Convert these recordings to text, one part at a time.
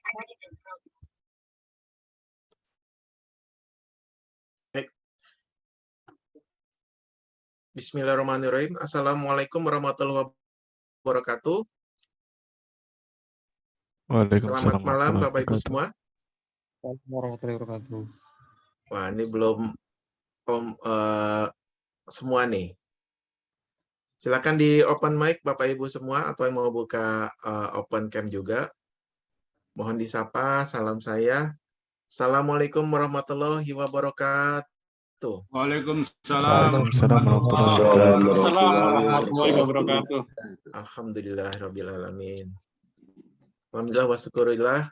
Baik. Bismillahirrahmanirrahim. Assalamualaikum warahmatullahi wabarakatuh. Selamat Waalaikumsalam malam warahmatullahi Bapak Ibu wabarakatuh. semua. Warahmatullahi wabarakatuh. Wah, ini belum semua nih. Silakan di open mic Bapak Ibu semua atau yang mau buka open cam juga. Mohon disapa, salam saya. Assalamualaikum warahmatullahi wabarakatuh. Waalaikumsalam warahmatullahi wabarakatuh. Alhamdulillahirrahmanirrahim. Alhamdulillah wa syukurillah.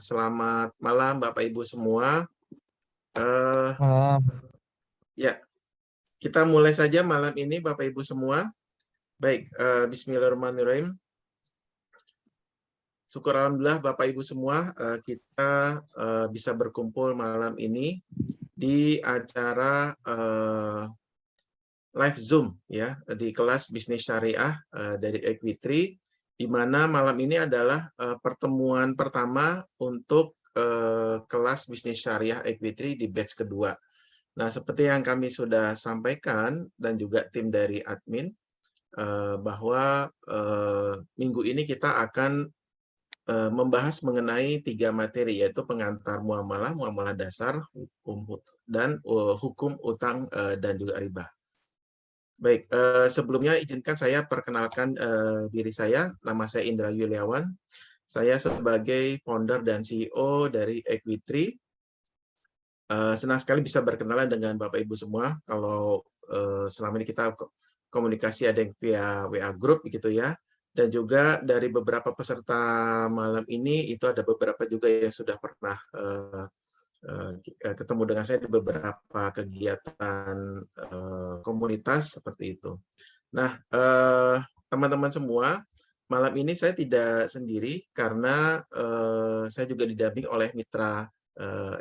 Selamat malam Bapak Ibu semua. Malam. Ya, kita mulai saja malam ini Bapak Ibu semua. Baik, bismillahirrahmanirrahim. Syukur alhamdulillah Bapak Ibu semua, kita bisa berkumpul malam ini di acara live Zoom ya di kelas bisnis syariah dari Equitri, di mana malam ini adalah pertemuan pertama untuk kelas bisnis syariah Equitri di batch kedua. Nah, seperti yang kami sudah sampaikan dan juga tim dari admin bahwa minggu ini kita akan membahas mengenai 3 materi, yaitu pengantar muamalah, muamalah dasar, hukum utang dan juga riba. Baik, sebelumnya izinkan saya perkenalkan diri saya. Nama saya Indra Yuliawan. Saya sebagai founder dan CEO dari Equitri. Senang sekali bisa berkenalan dengan Bapak Ibu semua. Kalau selama ini kita komunikasi ada yang via WA Group begitu ya. Dan juga dari beberapa peserta malam ini itu ada beberapa juga yang sudah pernah ketemu dengan saya di beberapa kegiatan komunitas seperti itu. Nah, teman-teman semua, malam ini saya tidak sendiri karena saya juga didampingi oleh mitra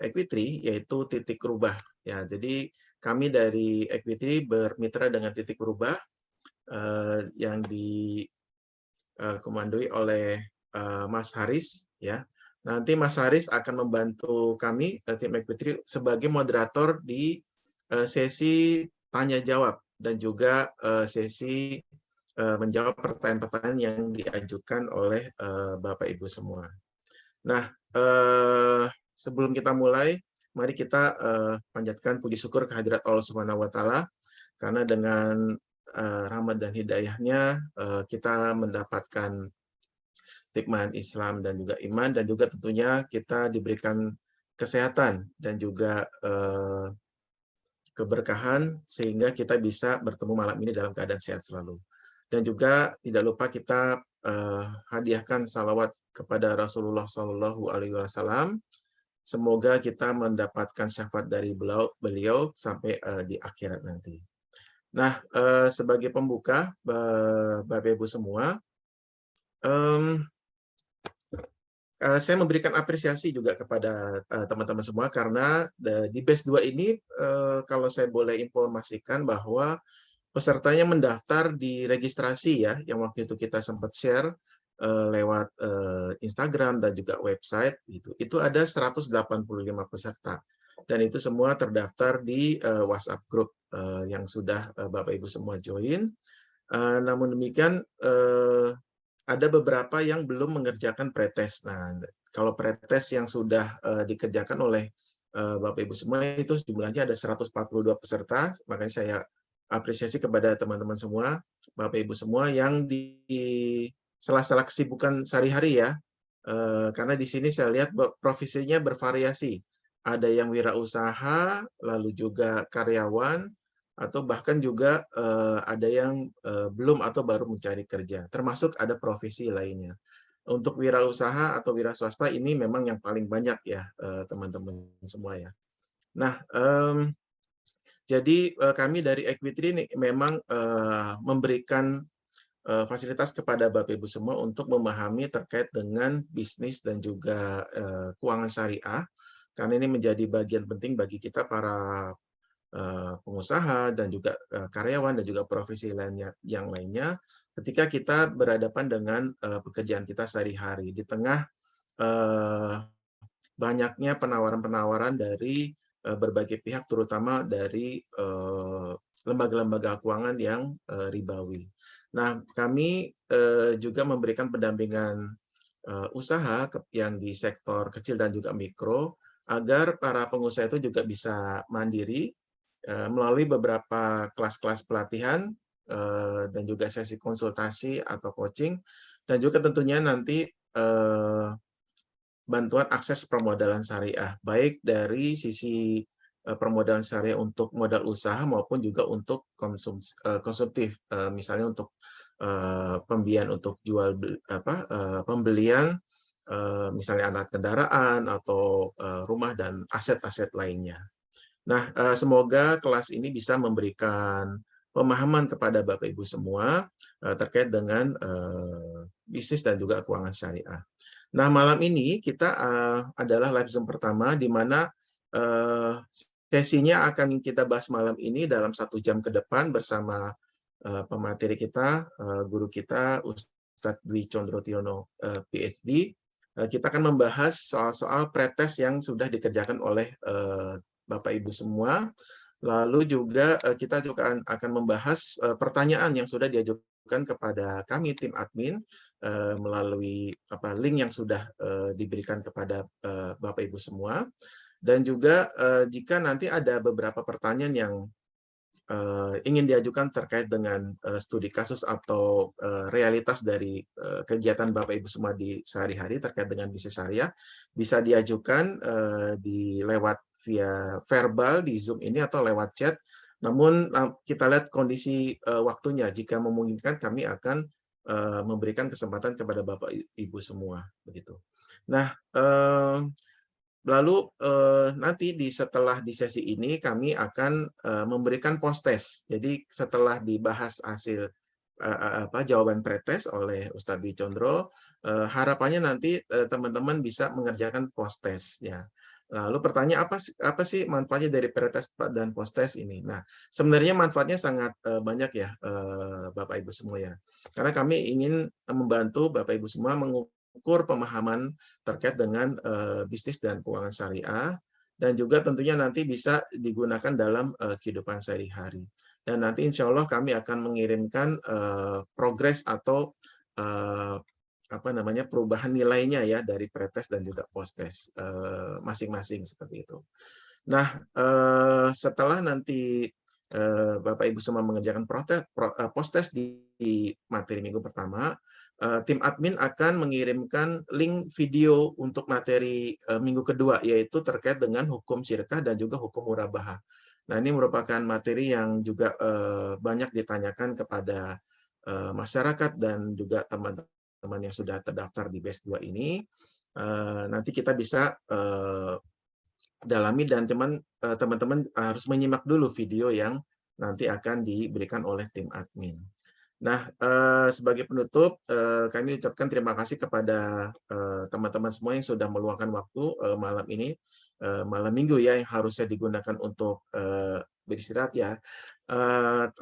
Equitri, yaitu Titik Rubah. Ya, jadi kami dari Equitri bermitra dengan Titik Rubah yang dikomandoi oleh Mas Haris. Ya, nanti Mas Haris akan membantu kami tim Equitri sebagai moderator di sesi tanya jawab dan juga sesi menjawab pertanyaan-pertanyaan yang diajukan oleh Bapak Ibu semua. Nah, sebelum kita mulai, mari kita panjatkan puji syukur kehadirat Allah Subhanahu wa taala, karena dengan rahmat dan hidayahnya kita mendapatkan hikmah Islam dan juga iman, dan juga tentunya kita diberikan kesehatan dan juga keberkahan sehingga kita bisa bertemu malam ini dalam keadaan sehat selalu. Dan juga tidak lupa kita hadiahkan salawat kepada Rasulullah Shallallahu Alaihi Wasallam. Semoga kita mendapatkan syafaat dari beliau sampai di akhirat nanti. Nah, sebagai pembuka, Bapak Ibu semua, saya memberikan apresiasi juga kepada teman-teman semua karena di batch 2 ini kalau saya boleh informasikan bahwa pesertanya mendaftar di registrasi ya, yang waktu itu kita sempat share lewat Instagram dan juga website gitu. Itu ada 185 peserta dan itu semua terdaftar di WhatsApp group yang sudah Bapak Ibu semua join. Namun demikian ada beberapa yang belum mengerjakan pretest. Nah, kalau pretest yang sudah dikerjakan oleh Bapak Ibu semua itu jumlahnya ada 142 peserta, makanya saya apresiasi kepada teman-teman semua, Bapak Ibu semua yang di sela-sela kesibukan sehari-hari ya, karena di sini saya lihat profesinya bervariasi. Ada yang wirausaha, lalu juga karyawan, atau bahkan juga ada yang belum atau baru mencari kerja, termasuk ada profesi lainnya. Untuk wirausaha atau wira swasta ini memang yang paling banyak ya teman-teman semua ya. Nah, jadi kami dari Equitri ini memang memberikan fasilitas kepada Bapak Ibu semua untuk memahami terkait dengan bisnis dan juga keuangan syariah, karena ini menjadi bagian penting bagi kita para pengusaha dan juga karyawan dan juga profesi lainnya yang lainnya ketika kita berhadapan dengan pekerjaan kita sehari-hari di tengah eh, banyaknya penawaran-penawaran dari berbagai pihak, terutama dari lembaga-lembaga keuangan yang ribawi. Nah, kami juga memberikan pendampingan usaha yang di sektor kecil dan juga mikro, agar para pengusaha itu juga bisa mandiri melalui beberapa kelas-kelas pelatihan dan juga sesi konsultasi atau coaching, dan juga tentunya nanti bantuan akses permodalan syariah, baik dari sisi permodalan syariah untuk modal usaha maupun juga untuk konsumtif, misalnya untuk pembelian untuk pembelian misalnya alat kendaraan atau rumah dan aset-aset lainnya. Nah, semoga kelas ini bisa memberikan pemahaman kepada Bapak Ibu semua terkait dengan bisnis dan juga keuangan syariah. Nah, malam ini kita adalah live Zoom pertama, di mana sesinya akan kita bahas malam ini dalam 1 jam ke depan bersama pemateri kita, guru kita, Ustadz Dwi Condrotiono, PhD. Kita akan membahas soal-soal pretest yang sudah dikerjakan oleh Bapak Ibu semua. Lalu juga kita juga akan membahas pertanyaan yang sudah diajukan kepada kami tim admin melalui link yang sudah diberikan kepada Bapak Ibu semua. Dan juga jika nanti ada beberapa pertanyaan yang ingin diajukan terkait dengan studi kasus atau realitas dari kegiatan Bapak Ibu semua di sehari-hari terkait dengan bisnis syariah, bisa diajukan lewat via verbal di Zoom ini atau lewat chat. Namun kita lihat kondisi waktunya, jika memungkinkan kami akan memberikan kesempatan kepada Bapak Ibu semua begitu. Nah, lalu nanti setelah di sesi ini kami akan memberikan post-test. Jadi setelah dibahas hasil jawaban pretest oleh Ustadz Dwi Condro, harapannya nanti teman-teman bisa mengerjakan post-test ya. Lalu pertanyaan apa sih manfaatnya dari pretest dan post-test ini? Nah, sebenarnya manfaatnya sangat banyak ya Bapak Ibu semua ya. Karena kami ingin membantu Bapak Ibu semua mengukur pemahaman terkait dengan bisnis dan keuangan syariah, dan juga tentunya nanti bisa digunakan dalam kehidupan sehari-hari. Dan nanti insya Allah kami akan mengirimkan progres atau perubahan nilainya ya dari pretest dan juga posttest masing-masing seperti itu. Nah, setelah nanti Bapak Ibu semua mengerjakan posttest di materi minggu pertama, tim admin akan mengirimkan link video untuk materi minggu kedua, yaitu terkait dengan hukum syirkah dan juga hukum murabahah. Nah, ini merupakan materi yang juga banyak ditanyakan kepada masyarakat dan juga teman-teman yang sudah terdaftar di batch 2 ini. Nanti kita bisa dalami, dan teman-teman harus menyimak dulu video yang nanti akan diberikan oleh tim admin. Nah, sebagai penutup, kami ucapkan terima kasih kepada teman-teman semua yang sudah meluangkan waktu malam ini, malam minggu ya, yang harusnya digunakan untuk beristirahat ya.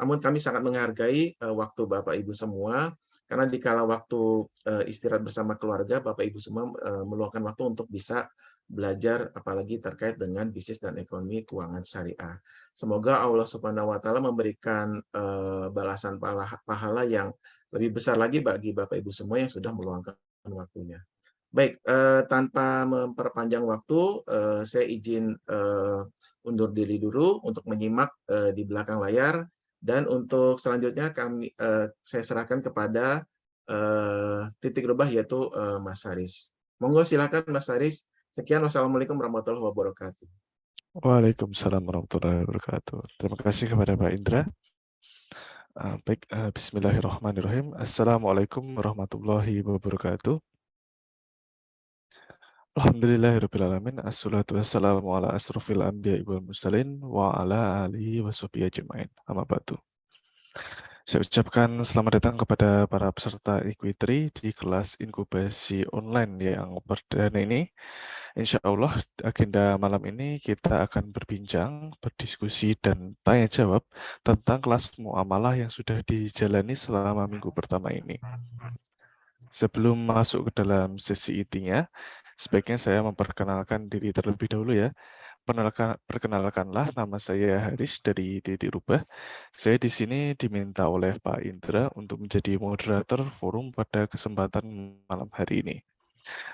Namun kami sangat menghargai waktu Bapak Ibu semua, karena di kala waktu istirahat bersama keluarga, Bapak Ibu semua meluangkan waktu untuk bisa belajar, apalagi terkait dengan bisnis dan ekonomi keuangan syariah. Semoga Allah Subhanahu wa Ta'ala memberikan balasan pahala yang lebih besar lagi bagi Bapak Ibu semua yang sudah meluangkan waktunya. Baik, tanpa memperpanjang waktu, saya izin undur diri dulu untuk menyimak di belakang layar, dan untuk selanjutnya saya serahkan kepada titik rubah, yaitu Mas Haris. Monggo silakan Mas Haris. Sekian, wassalamualaikum warahmatullahi wabarakatuh. Waalaikumsalam warahmatullahi wabarakatuh. Terima kasih kepada Pak Indra. Baik, bismillahirrahmanirrahim. Assalamualaikum warahmatullahi wabarakatuh. Alhamdulillahirrahmanirrahim. Assalatu wassalamu ala asrofil anbiya wal mursalin wa ala alihi wa sahbihi ajma'in. Amma ba'du. Saya ucapkan selamat datang kepada para peserta Equitri di kelas inkubasi online yang perdana ini. Insya Allah agenda malam ini kita akan berbincang, berdiskusi, dan tanya jawab tentang kelas muamalah yang sudah dijalani selama minggu pertama ini. Sebelum masuk ke dalam sesi intinya, Sebaiknya saya memperkenalkan diri terlebih dahulu ya. Perkenalkanlah, nama saya Haris dari Titik Rubah. Saya di sini diminta oleh Pak Indra untuk menjadi moderator forum pada kesempatan malam hari ini.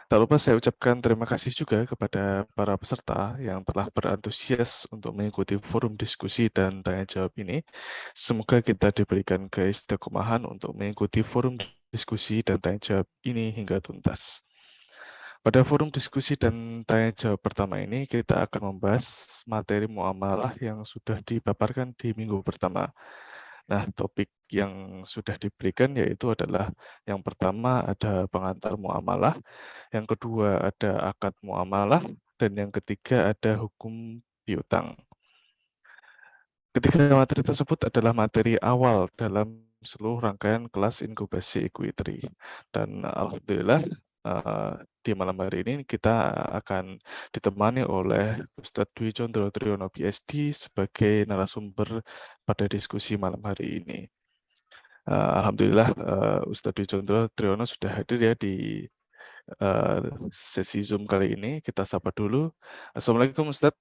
Tak lupa saya ucapkan terima kasih juga kepada para peserta yang telah berantusias untuk mengikuti forum diskusi dan tanya jawab ini. Semoga kita diberikan keistiqomahan untuk mengikuti forum diskusi dan tanya jawab ini hingga tuntas. Pada forum diskusi dan tanya jawab pertama ini, kita akan membahas materi muamalah yang sudah dipaparkan di minggu pertama. Nah, topik yang sudah diberikan yaitu adalah yang pertama ada pengantar muamalah, yang kedua ada akad muamalah, dan yang ketiga ada hukum piutang. Ketiga materi tersebut adalah materi awal dalam seluruh rangkaian kelas inkubasi Equitri. Dan alhamdulillah di malam hari ini kita akan ditemani oleh Ustadz Dwi Condro Triyono PhD sebagai narasumber pada diskusi malam hari ini. Alhamdulillah Ustadz Dwi Condro Triyono sudah hadir ya di sesi Zoom kali ini. Kita sapa dulu. Assalamualaikum Ustadz.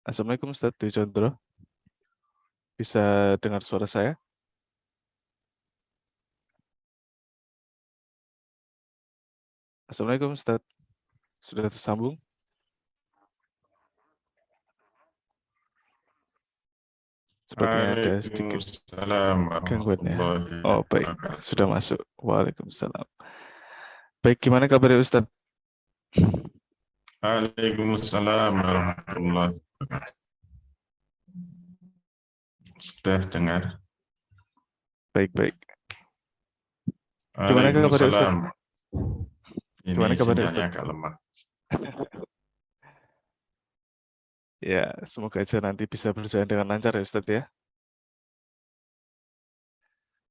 Assalamualaikum Ustadz Dwi Condro. Bisa dengar suara saya? Assalamualaikum Ustadz. Sudah tersambung? Sepertinya ada sedikit gangguannya. Oh baik, sudah masuk. Waalaikumsalam. Baik, gimana kabarnya Ustadz? Waalaikumsalam warahmatullahi wabarakatuh. Sudah dengar? Baik. Gimana kabarnya Ustadz? Ini gimana kabarnya sinyalnya Ustadz? agak lemah. Ya, semoga aja nanti bisa berjalan dengan lancar ya Ustadz ya.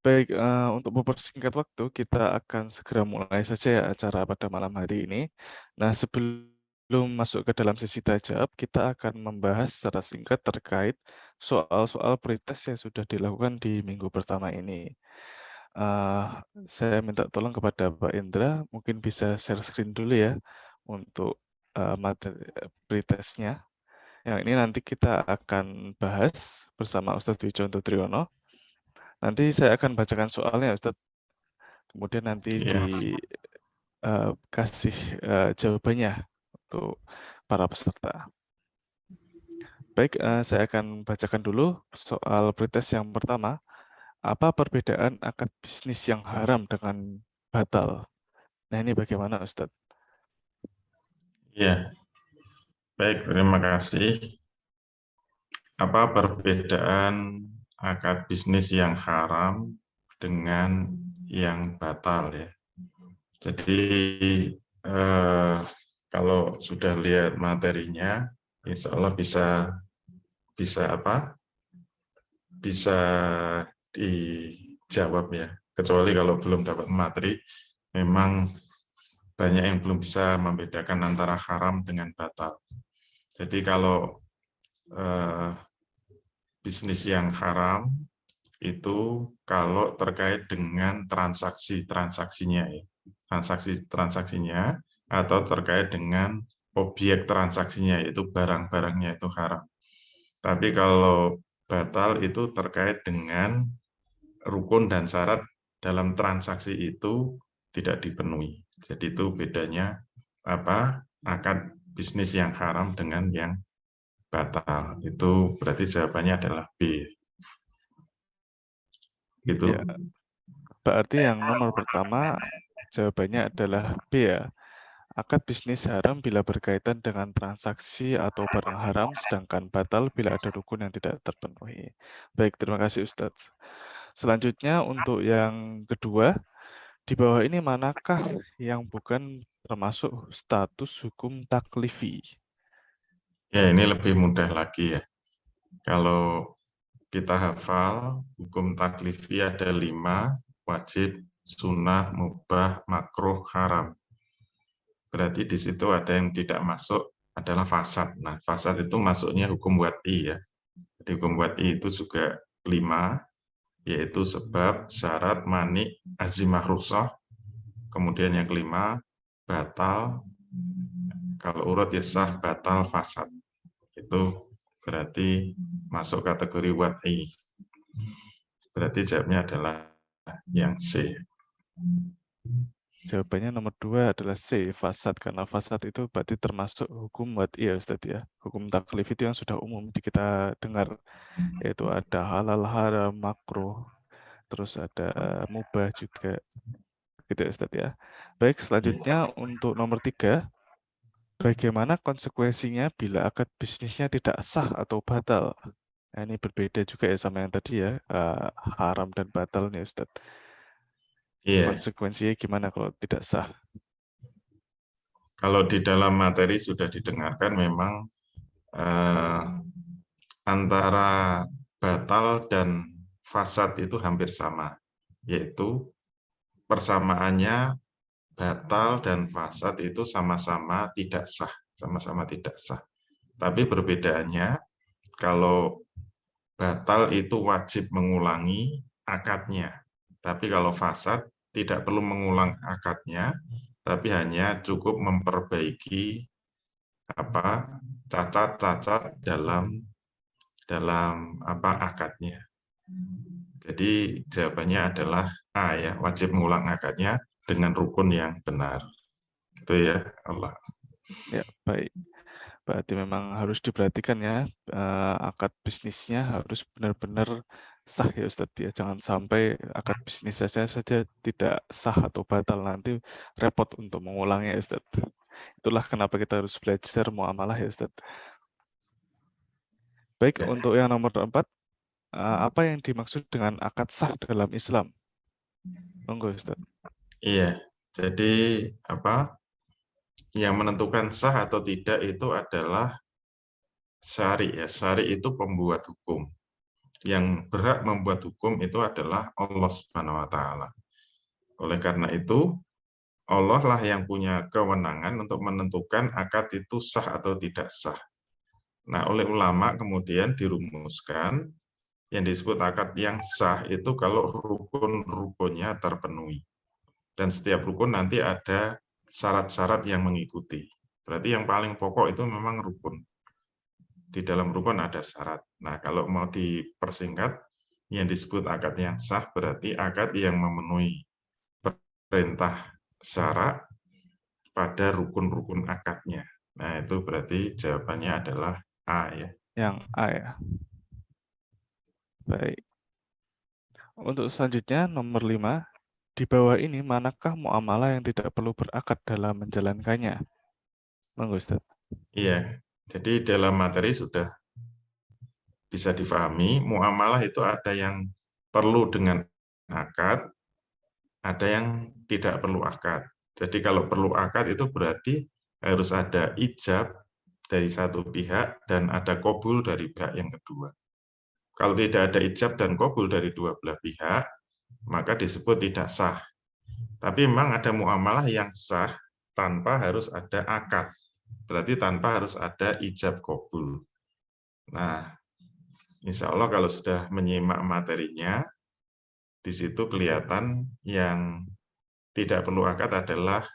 Baik, untuk mempersingkat waktu, kita akan segera mulai saja ya acara pada malam hari ini. Nah, sebelum masuk ke dalam sesi tanya jawab, kita akan membahas secara singkat terkait soal-soal pretest yang sudah dilakukan di minggu pertama ini. Saya minta tolong kepada Pak Indra, mungkin bisa share screen dulu ya untuk materi pretestnya. Yang ini nanti kita akan bahas bersama Ustadz Dwi Condro Triyono. Nanti saya akan bacakan soalnya, Ustadz. Kemudian nanti dikasih jawabannya untuk para peserta. Baik, saya akan bacakan dulu soal pretest yang pertama. Apa perbedaan akad bisnis yang haram dengan batal? Nah, ini bagaimana, Ustadz? Ya, baik, terima kasih. Apa perbedaan akad bisnis yang haram dengan yang batal ya? Jadi kalau sudah lihat materinya, insya Allah bisa dijawab ya. Kecuali kalau belum dapat materi, memang banyak yang belum bisa membedakan antara haram dengan batal. Jadi kalau bisnis yang haram itu kalau terkait dengan transaksinya ya. Transaksinya atau terkait dengan objek transaksinya, yaitu barang-barangnya itu haram. Tapi kalau batal itu terkait dengan rukun dan syarat dalam transaksi itu tidak dipenuhi. Jadi itu bedanya akad bisnis yang haram dengan yang batal. Itu berarti jawabannya adalah B. Gitu. Ya, berarti yang nomor pertama jawabannya adalah B ya. Akad bisnis haram bila berkaitan dengan transaksi atau barang haram, sedangkan batal bila ada rukun yang tidak terpenuhi. Baik, terima kasih Ustadz. Selanjutnya untuk yang kedua, di bawah ini manakah yang bukan termasuk status hukum taklifi? Ya, ini lebih mudah lagi ya. Kalau kita hafal, hukum taklifi ada 5, wajib, sunnah, mubah, makruh, haram. Berarti di situ ada yang tidak masuk adalah fasad. Nah, fasad itu masuknya hukum wati ya. Jadi hukum wati itu juga 5, yaitu sebab, syarat, mani, azimah rukhsah. Kemudian yang kelima, batal. Kalau urut ya sah, batal, fasad. Itu berarti masuk kategori wad'i. Berarti jawabnya adalah yang C. Jawabannya nomor 2 adalah C, fasad. Karena fasad itu berarti termasuk hukum wad'i ya Ustadz ya. Hukum taklif itu yang sudah umum kita dengar. Yaitu ada halal, haram, makruh. Terus ada mubah juga. Gitu ya Ustadz ya. Baik, selanjutnya untuk nomor 3. Bagaimana konsekuensinya bila akad bisnisnya tidak sah atau batal? Nah, ini berbeda juga ya sama yang tadi ya, haram dan batal nih Ustadz. Iya, Konsekuensinya gimana kalau tidak sah? kalau di dalam materi sudah didengarkan memang antara batal dan fasad itu hampir sama, yaitu persamaannya batal dan fasad itu sama-sama tidak sah, sama-sama tidak sah. Tapi perbedaannya, kalau batal itu wajib mengulangi akadnya, tapi kalau fasad tidak perlu mengulang akadnya, tapi hanya cukup memperbaiki cacat-cacat dalam akadnya. Jadi jawabannya adalah A ya, wajib mengulang akadnya dengan rukun yang benar. Itu ya, Allah. Ya, baik. Berarti memang harus diperhatikan ya, akad bisnisnya harus benar-benar sah ya Ustadz ya. Jangan sampai akad bisnis saja tidak sah atau batal, nanti repot untuk mengulangnya ya Ustadz. Itulah kenapa kita harus belajar muamalah ya Ustadz. Baik, Ya. untuk yang nomor 4, apa yang dimaksud dengan akad sah dalam Islam? Monggo Ustadz. Iya, jadi yang menentukan sah atau tidak itu adalah syari ya. Syari itu pembuat hukum. Yang berhak membuat hukum itu adalah Allah Subhanahu wa taala. Oleh karena itu, Allah lah yang punya kewenangan untuk menentukan akad itu sah atau tidak sah. Nah, oleh ulama kemudian dirumuskan yang disebut akad yang sah itu kalau rukun-rukunnya terpenuhi. Dan setiap rukun nanti ada syarat-syarat yang mengikuti. Berarti yang paling pokok itu memang rukun. Di dalam rukun ada syarat. Nah, kalau mau dipersingkat, yang disebut akad yang sah berarti akad yang memenuhi perintah syarat pada rukun-rukun akadnya. Nah, itu berarti jawabannya adalah A ya. Yang A ya. Baik. Untuk selanjutnya nomor 5, di bawah ini manakah muamalah yang tidak perlu berakad dalam menjalankannya? Monggo Ustaz. Iya, jadi dalam materi sudah bisa difahami, muamalah itu ada yang perlu dengan akad, ada yang tidak perlu akad. Jadi kalau perlu akad itu berarti harus ada ijab dari satu pihak dan ada qabul dari pihak yang kedua. Kalau tidak ada ijab dan qabul dari dua belah pihak, maka disebut tidak sah. Tapi memang ada muamalah yang sah tanpa harus ada akad. Berarti tanpa harus ada ijab qabul. Nah, insya Allah kalau sudah menyimak materinya, di situ kelihatan yang tidak perlu akad adalah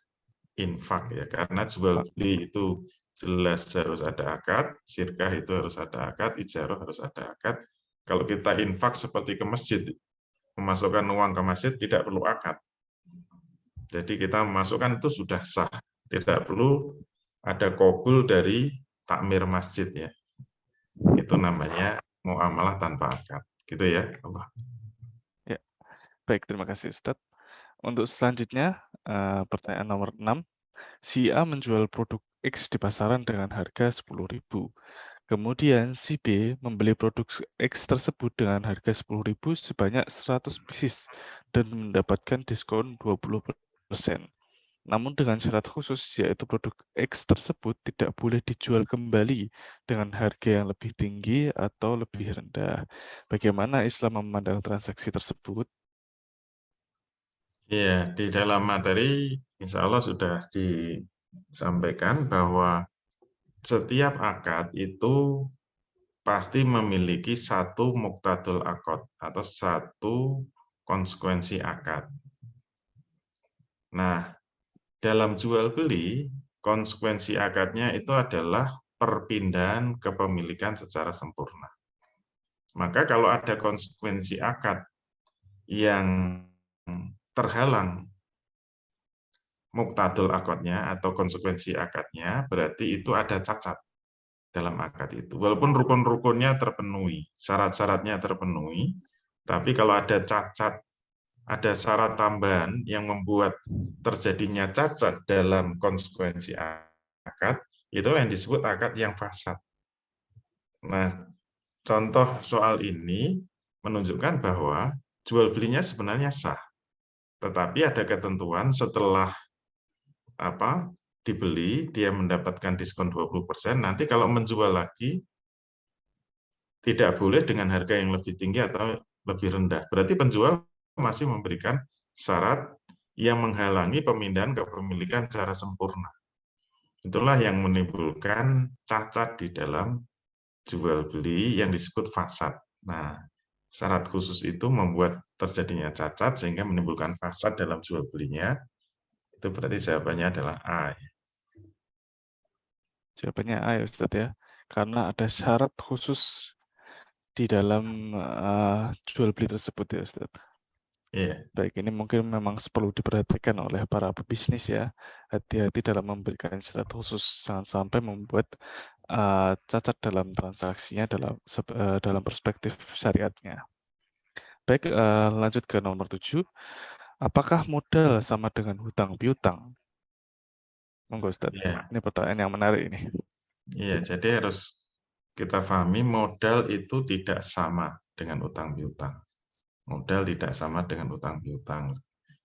infak ya, karena jual beli itu jelas harus ada akad, sirkah itu harus ada akad, ijarah harus ada akad. Kalau kita infak seperti ke masjid, memasukkan uang ke masjid tidak perlu akad. Jadi kita memasukkan itu sudah sah, tidak perlu ada qabul dari takmir masjid ya. Itu namanya muamalah tanpa akad. Gitu ya, Allah. Ya. Baik, terima kasih Ustadz. Untuk selanjutnya, pertanyaan nomor 6. Si A menjual produk X di pasaran dengan harga 10.000. Kemudian si B membeli produk X tersebut dengan harga 10.000 sebanyak 100 pieces dan mendapatkan diskon 20%. Namun dengan syarat khusus, yaitu produk X tersebut tidak boleh dijual kembali dengan harga yang lebih tinggi atau lebih rendah. Bagaimana Islam memandang transaksi tersebut? Ya, di dalam materi insya Allah sudah disampaikan bahwa setiap akad itu pasti memiliki satu muqtadul aqad atau satu konsekuensi akad. Nah, dalam jual beli, konsekuensi akadnya itu adalah perpindahan kepemilikan secara sempurna. Maka kalau ada konsekuensi akad yang terhalang muqtadul akadnya atau konsekuensi akadnya, berarti itu ada cacat dalam akad itu. Walaupun rukun-rukunnya terpenuhi, syarat-syaratnya terpenuhi, tapi kalau ada cacat, ada syarat tambahan yang membuat terjadinya cacat dalam konsekuensi akad, itu yang disebut akad yang fasad. Nah, contoh soal ini menunjukkan bahwa jual belinya sebenarnya sah, tetapi ada ketentuan setelah dibeli, dia mendapatkan diskon 20%, nanti kalau menjual lagi, tidak boleh dengan harga yang lebih tinggi atau lebih rendah. Berarti penjual masih memberikan syarat yang menghalangi pemindahan kepemilikan secara sempurna. Itulah yang menimbulkan cacat di dalam jual beli yang disebut fasad. Nah, syarat khusus itu membuat terjadinya cacat sehingga menimbulkan fasad dalam jual belinya. Itu berarti jawabannya adalah A. Jawabannya A ya Ustadz ya. Karena ada syarat khusus di dalam jual beli tersebut ya Ustadz. Iya. Baik, ini mungkin memang perlu diperhatikan oleh para pebisnis ya. Hati-hati dalam memberikan syarat khusus, jangan sampai membuat cacat dalam transaksinya dalam perspektif syariatnya. Baik, lanjut ke nomor 7. Apakah modal sama dengan hutang piutang? Monggo Ustadz. Iya. Ini pertanyaan yang menarik ini. Iya, jadi harus kita pahami modal itu tidak sama dengan utang piutang. Modal tidak sama dengan utang piutang.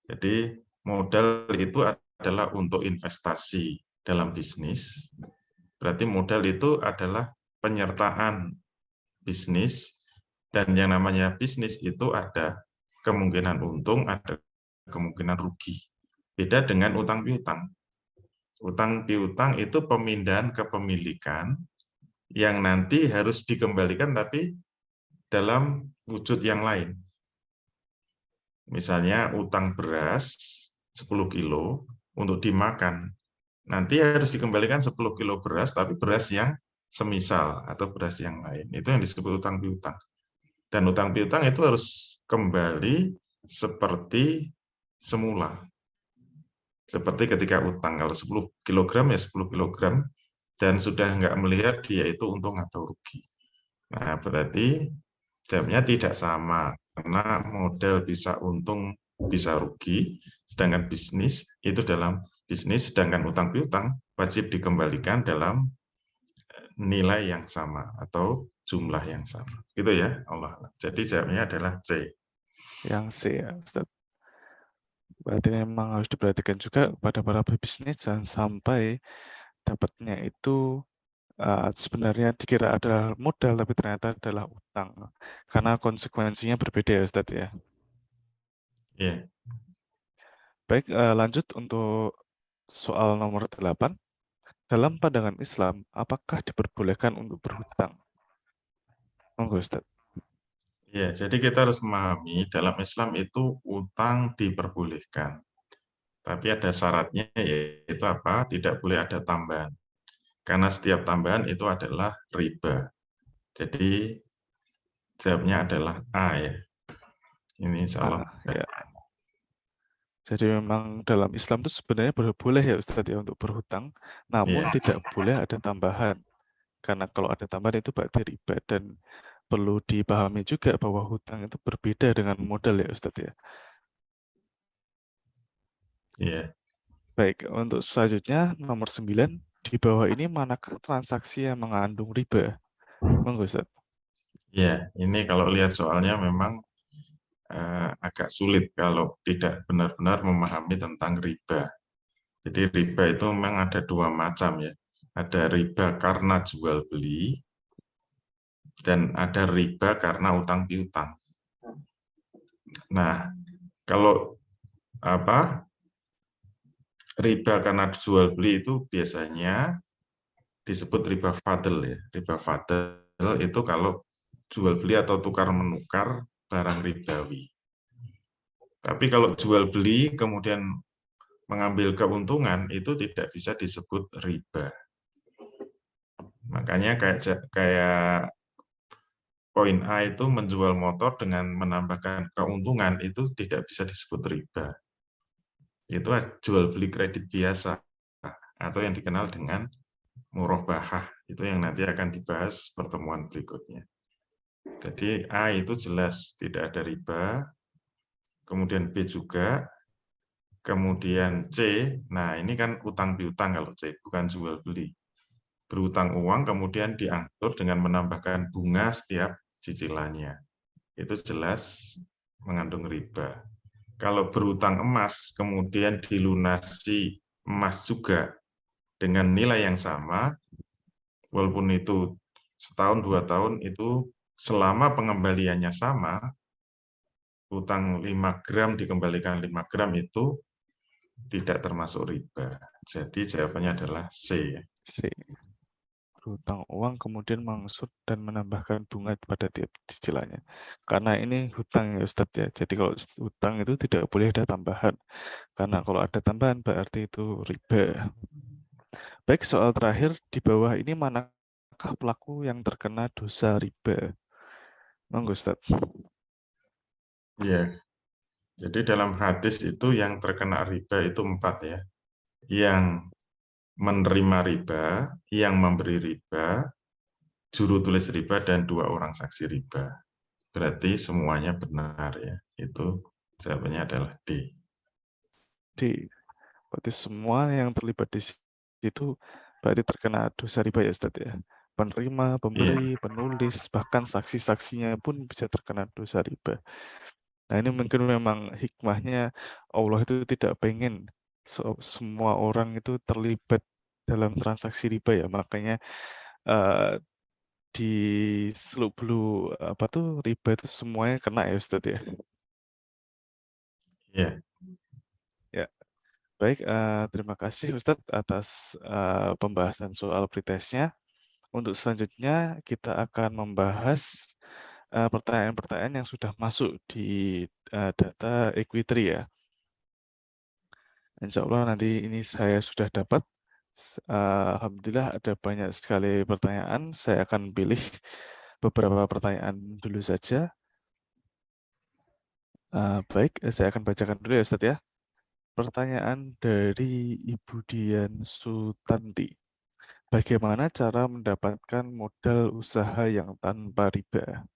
Jadi modal itu adalah untuk investasi dalam bisnis. Berarti modal itu adalah penyertaan bisnis, dan yang namanya bisnis itu ada kemungkinan untung, ada kemungkinan rugi. Beda dengan utang piutang. Utang piutang itu pemindahan kepemilikan yang nanti harus dikembalikan tapi dalam wujud yang lain. Misalnya utang beras 10 kilo untuk dimakan. Nanti harus dikembalikan 10 kilo beras, tapi beras yang semisal atau beras yang lain. Itu yang disebut utang piutang. Dan utang piutang itu harus kembali seperti semula. Seperti ketika utang, kalau 10 kg ya 10 kg, dan sudah nggak melihat dia itu untung atau rugi. Nah, berarti jamnya tidak sama, karena modal bisa untung, bisa rugi, sedangkan bisnis itu dalam bisnis, sedangkan utang piutang wajib dikembalikan dalam nilai yang sama atau jumlah yang sama. Gitu ya, Allah. Jadi jawabnya adalah C. Yang C ya Ustaz. Berarti memang harus diperhatikan juga pada para pebisnis, jangan sampai dapatnya itu sebenarnya dikira adalah modal tapi ternyata adalah utang. Karena konsekuensinya berbeda ya Ustaz ya. Iya. Baik, lanjut untuk soal nomor 8. Dalam pandangan Islam, apakah diperbolehkan untuk berhutang? Monggo Ustaz. Ya, jadi kita harus memahami dalam Islam itu utang diperbolehkan. Tapi ada syaratnya, yaitu apa? Tidak boleh ada tambahan. Karena setiap tambahan itu adalah riba. Jadi jawabnya adalah A ya. Ini insya Allah. Ya. Jadi memang dalam Islam itu sebenarnya boleh ya Ustaz ya untuk berhutang, namun tidak boleh ada tambahan. Karena kalau ada tambahan itu berarti riba, dan perlu dipahami juga bahwa hutang itu berbeda dengan modal ya Ustaz ya. Iya. Baik, untuk selanjutnya nomor 9, di bawah ini manakah transaksi yang mengandung riba? Monggo Ustaz. Ya, ini kalau lihat soalnya memang agak sulit kalau tidak benar-benar memahami tentang riba. Jadi riba itu memang ada dua macam ya. Ada riba karena jual beli, dan ada riba karena utang piutang. Nah, kalau riba karena jual beli itu biasanya disebut riba fadl ya. Riba fadl itu kalau jual beli atau tukar menukar barang ribawi. Tapi kalau jual beli kemudian mengambil keuntungan itu tidak bisa disebut riba. Makanya kayak poin A itu menjual motor dengan menambahkan keuntungan itu tidak bisa disebut riba. Itu jual beli kredit biasa atau yang dikenal dengan murabahah. Itu yang nanti akan dibahas pertemuan berikutnya. Jadi A itu jelas tidak ada riba, kemudian B juga, kemudian C, nah ini kan utang piutang kalau C, bukan jual beli. Berutang uang kemudian diatur dengan menambahkan bunga setiap cicilannya. Itu jelas mengandung riba. Kalau berutang emas kemudian dilunasi emas juga dengan nilai yang sama, walaupun itu setahun 2 tahun, itu selama pengembaliannya sama, utang 5 gram dikembalikan 5 gram itu tidak termasuk riba. Jadi jawabannya adalah C. C. Berutang uang kemudian mangsur dan menambahkan bunga pada tiap cicilannya. Karena ini hutang ya Ustadz ya. Jadi kalau hutang itu tidak boleh ada tambahan. Karena kalau ada tambahan berarti itu riba. Baik, soal terakhir di bawah ini manakah pelaku yang terkena dosa riba? Monggo Ustadz. Iya. Jadi dalam hadis itu yang terkena riba itu 4 ya. Yang menerima riba, yang memberi riba, juru tulis riba, dan 2 orang saksi riba. Berarti semuanya benar ya. Itu jawabannya adalah D. D. Berarti semua yang terlibat di situ berarti terkena dosa riba ya Ustadz ya. Penerima, pemberi, penulis, bahkan saksi-saksinya pun bisa terkena dosa riba. Nah ini mungkin memang hikmahnya Allah itu tidak pengen semua orang itu terlibat dalam transaksi riba ya. Makanya di seluk-beluk apa tuh riba itu semuanya kena ya Ustadz ya. Iya. Ya. Baik, terima kasih Ustadz atas pembahasan soal pretestnya. Untuk selanjutnya kita akan membahas pertanyaan-pertanyaan yang sudah masuk di data Equitri ya. Insya Allah nanti ini saya sudah dapat. Alhamdulillah ada banyak sekali pertanyaan. Saya akan pilih beberapa pertanyaan dulu saja. Baik, saya akan bacakan dulu ya Ustadz ya. Pertanyaan dari Ibu Dian Sutanti. Bagaimana cara mendapatkan modal usaha yang tanpa riba?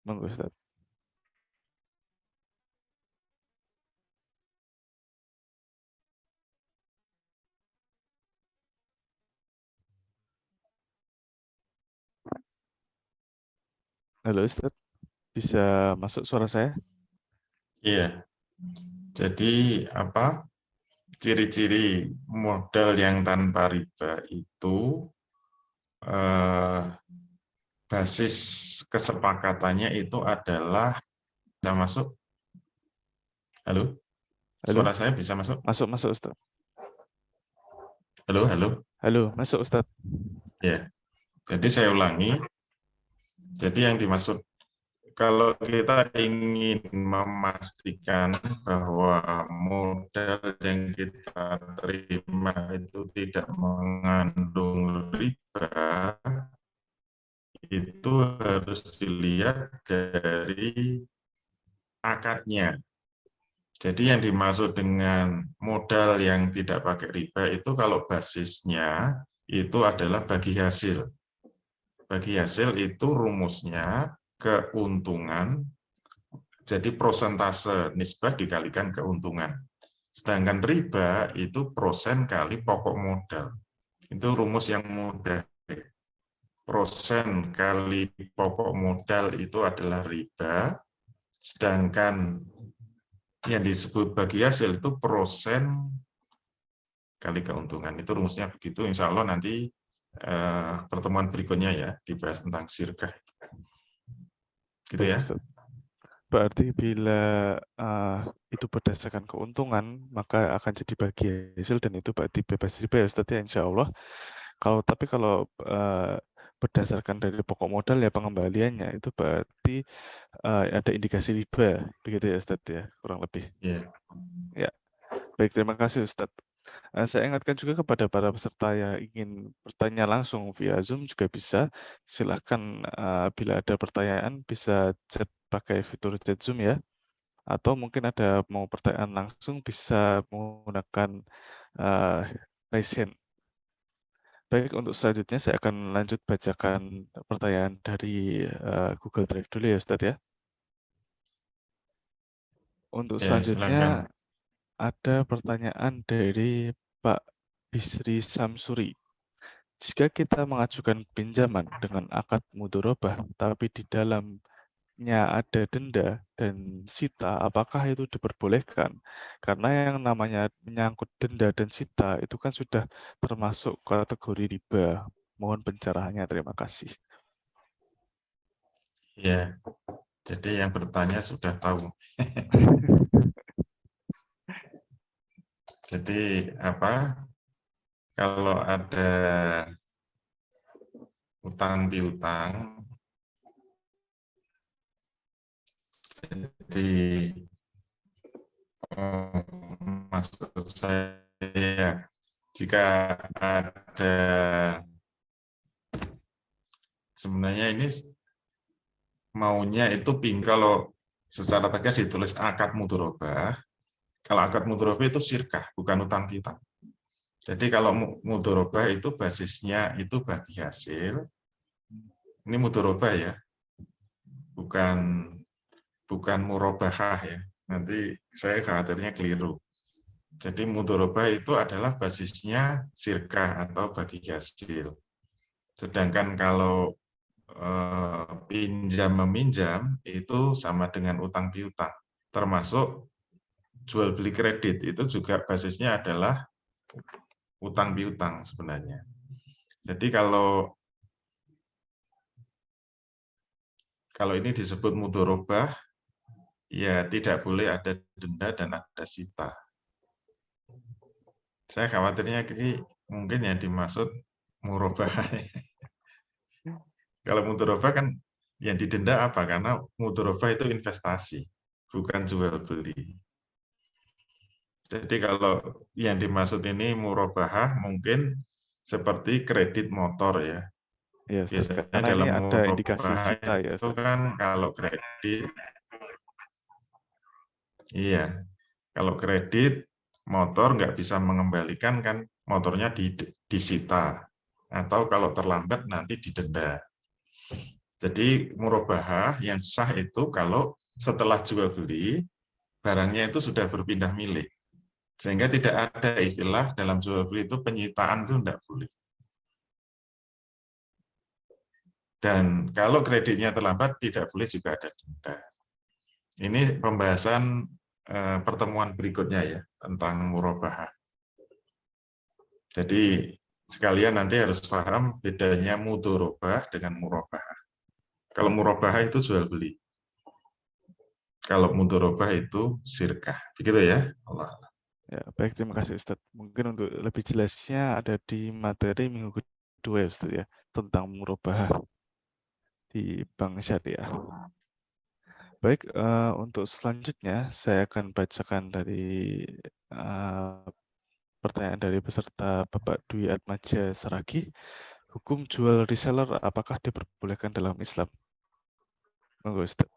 Monggo Ustaz. Halo Ustaz, bisa masuk suara saya? Iya. Jadi apa? Ciri-ciri modal yang tanpa riba itu basis kesepakatannya itu adalah bisa masuk. Halo? Halo? Suara saya bisa masuk? Masuk Ustaz. Halo, halo. Halo, masuk Ustaz. Ya. Jadi saya ulangi. Jadi yang dimaksud kalau kita ingin memastikan bahwa modal yang kita terima itu tidak mengandung riba, itu harus dilihat dari akadnya. Jadi yang dimaksud dengan modal yang tidak pakai riba itu kalau basisnya itu adalah bagi hasil. Bagi hasil itu rumusnya keuntungan, jadi prosentase nisbah dikalikan keuntungan. Sedangkan riba itu persen kali pokok modal. Itu rumus yang mudah. Persen kali pokok modal itu adalah riba, sedangkan yang disebut bagi hasil itu persen kali keuntungan. Itu rumusnya begitu. Insya Allah nanti pertemuan berikutnya ya dibahas tentang syirkah. Gitu ya. Berarti bila itu berdasarkan keuntungan, maka akan jadi bagi hasil dan itu berarti bebas riba ya Ustaz ya, insya Allah. Tapi kalau berdasarkan dari pokok modal ya pengembaliannya, itu berarti ada indikasi riba, begitu ya Ustadz ya, kurang lebih. Ya. Ya, baik, terima kasih Ustadz. Saya ingatkan juga kepada para peserta yang ingin bertanya langsung via Zoom juga bisa. Silahkan bila ada pertanyaan bisa chat pakai fitur chat Zoom ya. Atau mungkin ada mau pertanyaan langsung bisa menggunakan raise hand. Baik, untuk selanjutnya saya akan lanjut bacakan pertanyaan dari Google Drive dulu ya Ustadz ya. Untuk Ya, selanjutnya silakan. ada pertanyaan dari Pak Bisri Samsuri. Jika kita mengajukan pinjaman dengan akad mudharabah, tapi di dalamnya ada denda dan sita, apakah itu diperbolehkan? Karena yang namanya menyangkut denda dan sita itu kan sudah termasuk kategori riba. Mohon pencerahannya, terima kasih. Ya, jadi yang bertanya sudah tahu. Jadi apa? Kalau ada utang piutang, jadi maksud saya jika ada sebenarnya ini maunya itu kalau secara tegas ditulis akad mudharabah. Kalau akad mudharabah itu syirkah, bukan utang piutang. Jadi kalau mudharabah itu basisnya itu bagi hasil. Ini mudharabah ya, bukan murabahah ya. Nanti saya khawatirnya keliru. Jadi mudharabah itu adalah basisnya syirkah atau bagi hasil. Sedangkan kalau pinjam meminjam itu sama dengan utang piutang, termasuk jual beli kredit itu juga basisnya adalah utang piutang sebenarnya. Jadi kalau ini disebut mudharabah, ya tidak boleh ada denda dan ada sita. Saya khawatirnya ini mungkin yang dimaksud murabahah. Kalau mudharabah kan yang didenda apa? Karena mudharabah itu investasi, bukan jual beli. Jadi kalau yang dimaksud ini murabahah mungkin seperti kredit motor ya. Ya, Ustaz, Biasanya karena ini dalam ada indikasi murabahah sita ya, itu Ustaz. kan kalau kredit, iya, kalau kredit motor nggak bisa mengembalikan kan motornya disita atau kalau terlambat nanti didenda. Jadi murabahah yang sah itu kalau setelah jual beli barangnya itu sudah berpindah milik. Sehingga tidak ada istilah dalam jual beli itu penyitaan itu tidak boleh. Dan kalau kreditnya terlambat tidak boleh juga ada denda. Ini pembahasan pertemuan berikutnya ya tentang murabahah. Jadi sekalian nanti harus paham bedanya mudharabah dengan murabahah. Kalau murabahah itu jual beli. Kalau mudharabah itu syirkah. Begitu ya. Allah. Ya, baik, terima kasih Ustadz. Mungkin untuk lebih jelasnya ada di materi minggu kedua ya Ustadz ya, tentang murabahah di Bank Syariah. Baik, untuk selanjutnya saya akan bacakan dari pertanyaan dari peserta Bapak Dwi Atmaja Saragi. Hukum jual reseller apakah diperbolehkan dalam Islam? Monggo Ustadz.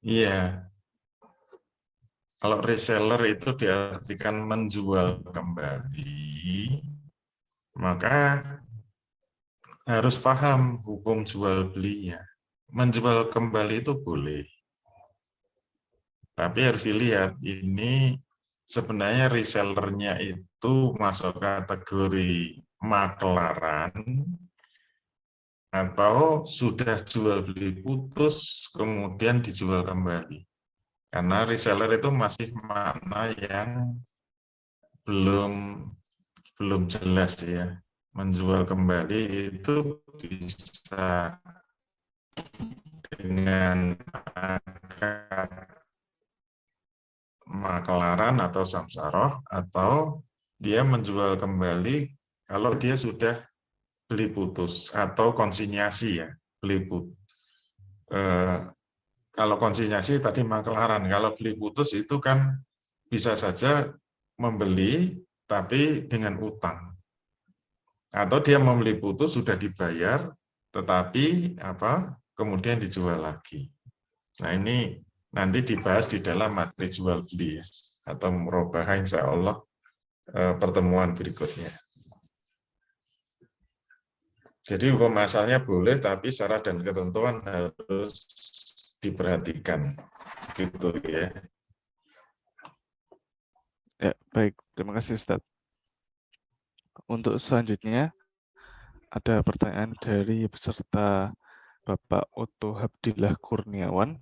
Iya. Kalau reseller itu diartikan menjual kembali, maka harus paham hukum jual belinya. Menjual kembali itu boleh. Tapi harus dilihat, ini sebenarnya resellernya itu masuk kategori maklaran atau sudah jual beli putus kemudian dijual kembali. Karena reseller itu masih makna yang belum jelas ya. Menjual kembali itu bisa dengan akad makelaran atau samsaroh, atau dia menjual kembali kalau dia sudah beli putus atau konsinyasi ya, beli putus. Kalau konsinyasi tadi makelaran, kalau beli putus itu kan bisa saja membeli tapi dengan utang. Atau dia membeli putus sudah dibayar tetapi kemudian dijual lagi. Nah, ini nanti dibahas di dalam materi jual beli ya, atau merubah insya Allah pertemuan berikutnya. Jadi hukum asalnya boleh, tapi syarat dan ketentuan harus diperhatikan, gitu ya. Ya, baik. Terima kasih, Ustadz. Untuk selanjutnya, ada pertanyaan dari peserta Bapak Otto Habdillah Kurniawan.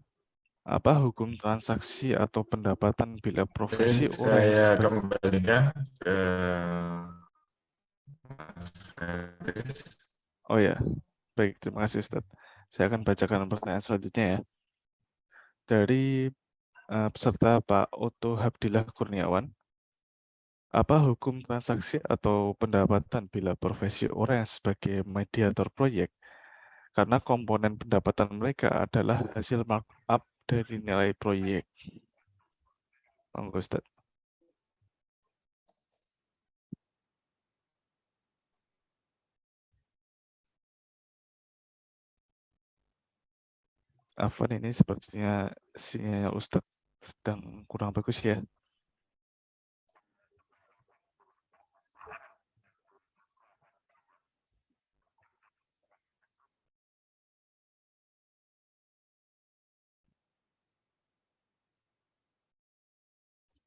Apa hukum transaksi atau pendapatan bila profesi orang yang Saya kembalikan ke Oh ya, baik, terima kasih Ustadz. Saya akan bacakan pertanyaan selanjutnya ya. Dari peserta Pak Otto Habdillah Kurniawan, apa hukum transaksi atau pendapatan bila profesi orang yang sebagai mediator proyek? Karena komponen pendapatan mereka adalah hasil markup dari nilai proyek. Monggo Ustadz. Afwan, ini sepertinya sinyal Ustadz sedang kurang bagus ya.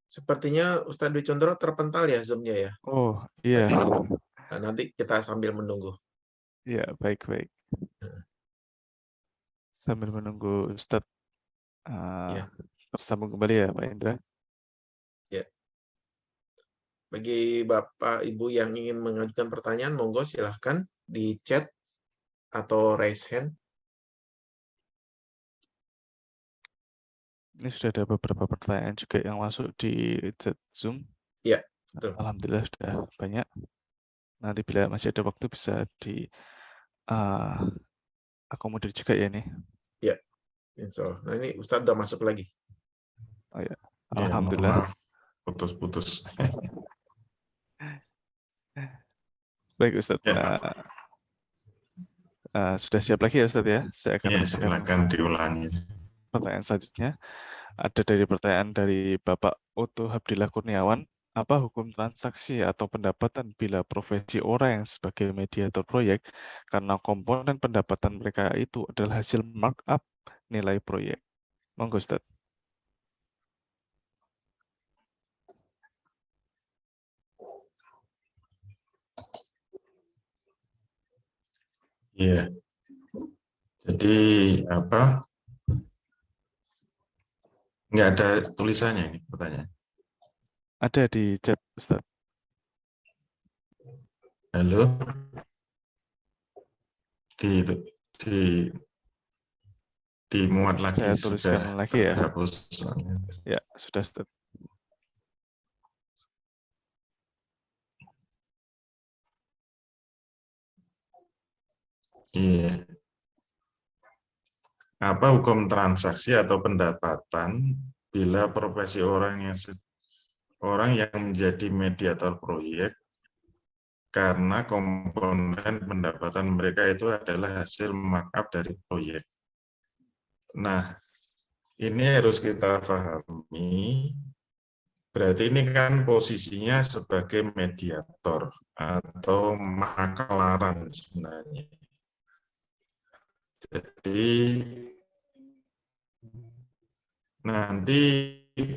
Sepertinya Ustadz Dwi Condro terpental ya Zoom-nya ya. Oh iya. Nah, nanti kita sambil menunggu. Iya, baik-baik. Sambil menunggu Ustadz Ya. tersambung kembali ya Pak Indra. Ya. Bagi Bapak Ibu yang ingin mengajukan pertanyaan, monggo silahkan di chat atau raise hand. Ini sudah ada beberapa pertanyaan juga yang masuk di chat Zoom. Ya, betul. Alhamdulillah sudah banyak. Nanti bila masih ada waktu bisa di akomodir juga ya nih. Ya, insya Allah. Nah, ini Ustadz udah masuk lagi. Oh ya, ya, alhamdulillah. Putus-putus. Baik Ustadz. Ya. Sudah siap lagi ya Ustadz ya? Saya akan Ya, silakan diulangi. Pertanyaan selanjutnya ada dari pertanyaan dari Bapak Otto Habdillah Kurniawan. Apa hukum transaksi atau pendapatan bila profesi orang yang sebagai mediator proyek karena komponen pendapatan mereka itu adalah hasil markup nilai proyek? Monggo Ustaz. Iya. Jadi nggak ada tulisannya ini pertanyaan. Ada di chat Ustaz. Halo. Dimuat lagi. Saya tuliskan lagi ya. Terhapus. Ya, sudah Ustaz. Iya. Apa hukum transaksi atau pendapatan bila profesi orang yang menjadi mediator proyek karena komponen pendapatan mereka itu adalah hasil markup dari proyek. Nah, ini harus kita pahami. Berarti ini kan posisinya sebagai mediator atau makelaran sebenarnya. Jadi nanti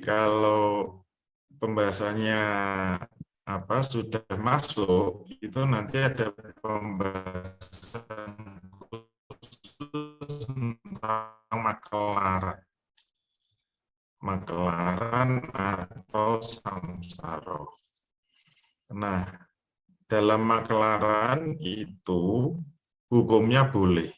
kalau pembahasannya sudah masuk, itu nanti ada pembahasan khusus tentang makelaran atau samsara. Nah, dalam makelaran itu hukumnya boleh.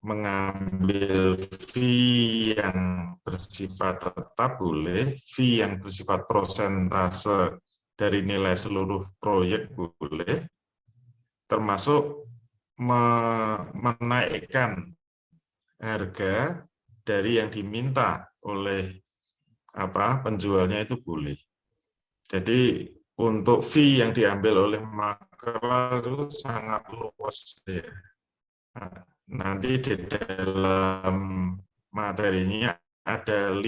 mengambil fee yang bersifat tetap boleh, fee yang bersifat persentase dari nilai seluruh proyek boleh, termasuk menaikkan harga dari yang diminta oleh penjualnya itu boleh. Jadi untuk fee yang diambil oleh makelar itu sangat luas ya. Nanti di dalam materinya ada 5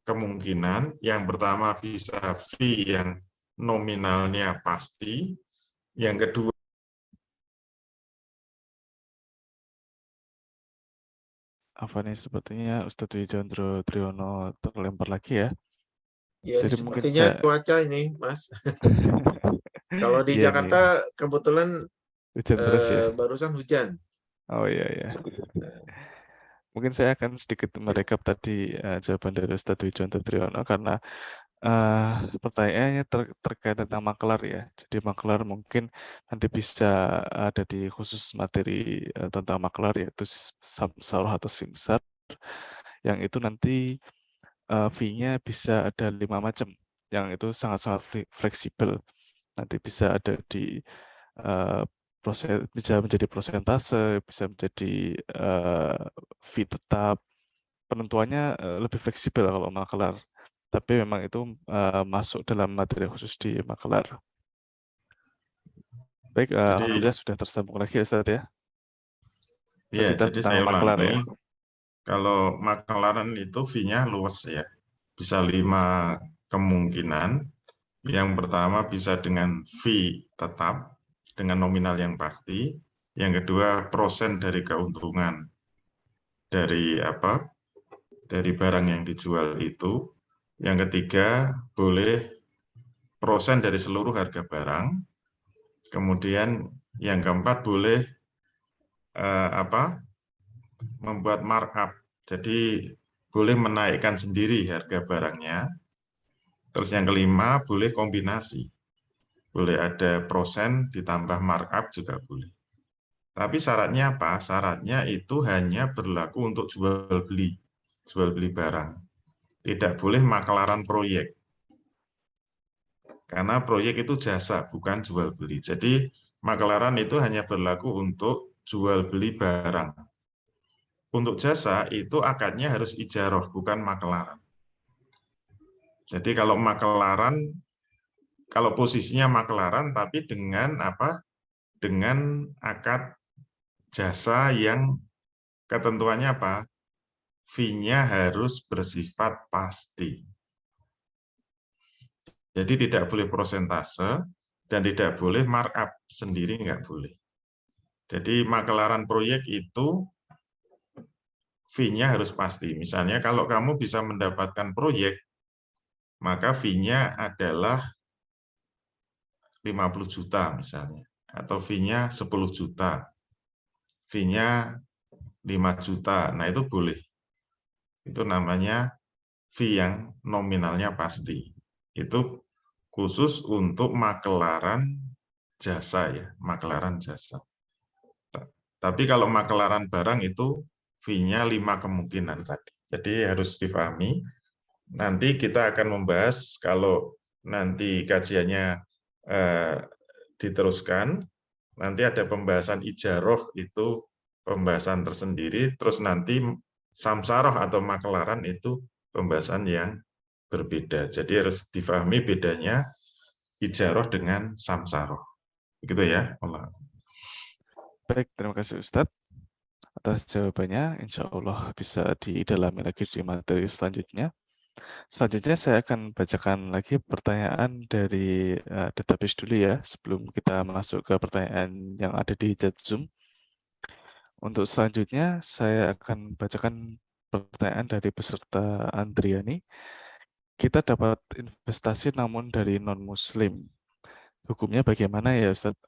kemungkinan. Yang pertama bisa fee yang nominalnya pasti. Yang kedua Apa nih, sepertinya Ustadz Wijandro Triono terlempar lagi ya. Ya, Jadi mungkin sepertinya saya cuaca ini, Mas. Kalau di iya nih, Jakarta kebetulan hujan deras ya. barusan hujan. Oh iya ya. Mungkin saya akan sedikit merekap tadi jawaban dari Ustadz Wijandro Triono karena pertanyaannya terkait tentang makelar ya. Jadi makelar mungkin nanti bisa ada di khusus materi tentang makelar, yaitu samsarah atau simsar, yang itu nanti fee-nya bisa ada 5 macam, yang itu sangat-sangat fleksibel. Nanti bisa ada di bisa menjadi prosentase, bisa menjadi fee tetap. Penentuannya lebih fleksibel kalau makelar, tapi memang itu masuk dalam materi khusus di makelar. Baik, alhamdulillah sudah tersambung lagi ya Ustadz ya. ya, Tadi jadi tentang saya makelar ya. ulangi, kalau makelaran itu fee-nya luas ya, bisa 5 kemungkinan. Yang pertama bisa dengan fee tetap, dengan nominal yang pasti. Yang kedua, persen dari keuntungan dari barang yang dijual itu. Yang ketiga, boleh persen dari seluruh harga barang. Kemudian yang keempat boleh membuat markup. Jadi boleh menaikkan sendiri harga barangnya. Terus yang kelima boleh kombinasi. Boleh ada persen ditambah markup juga boleh. Tapi syaratnya apa? Syaratnya itu hanya berlaku untuk jual beli barang. Tidak boleh makelaran proyek. Karena proyek itu jasa, bukan jual beli. Jadi makelaran itu hanya berlaku untuk jual beli barang. Untuk jasa itu akadnya harus ijaroh, bukan makelaran. Jadi kalau makelaran, kalau posisinya makelaran tapi dengan dengan akad jasa yang ketentuannya apa? Fee-nya harus bersifat pasti. Jadi tidak boleh persentase dan tidak boleh markup sendiri, nggak boleh. Jadi makelaran proyek itu fee-nya harus pasti. Misalnya kalau kamu bisa mendapatkan proyek, maka fee-nya adalah 50 juta misalnya, atau fee-nya 10 juta, fee-nya 5 juta, nah itu boleh. Itu namanya fee yang nominalnya pasti. Itu khusus untuk makelaran jasa ya, makelaran jasa. Tapi kalau makelaran barang itu fee-nya 5 kemungkinan tadi. Jadi harus difahami. Nanti kita akan membahas kalau nanti kajiannya diteruskan, nanti ada pembahasan ijaroh, itu pembahasan tersendiri, terus nanti samsaroh atau makelaran itu pembahasan yang berbeda. Jadi harus difahami bedanya ijaroh dengan samsaroh. Begitu ya. Baik, terima kasih Ustadz atas jawabannya. Insya Allah bisa didalami lagi di materi selanjutnya. Selanjutnya saya akan bacakan lagi pertanyaan dari database dulu ya, sebelum kita masuk ke pertanyaan yang ada di chat Zoom. Untuk selanjutnya saya akan bacakan pertanyaan dari peserta Andriani. Kita dapat investasi namun dari non-muslim. Hukumnya bagaimana ya Ustaz?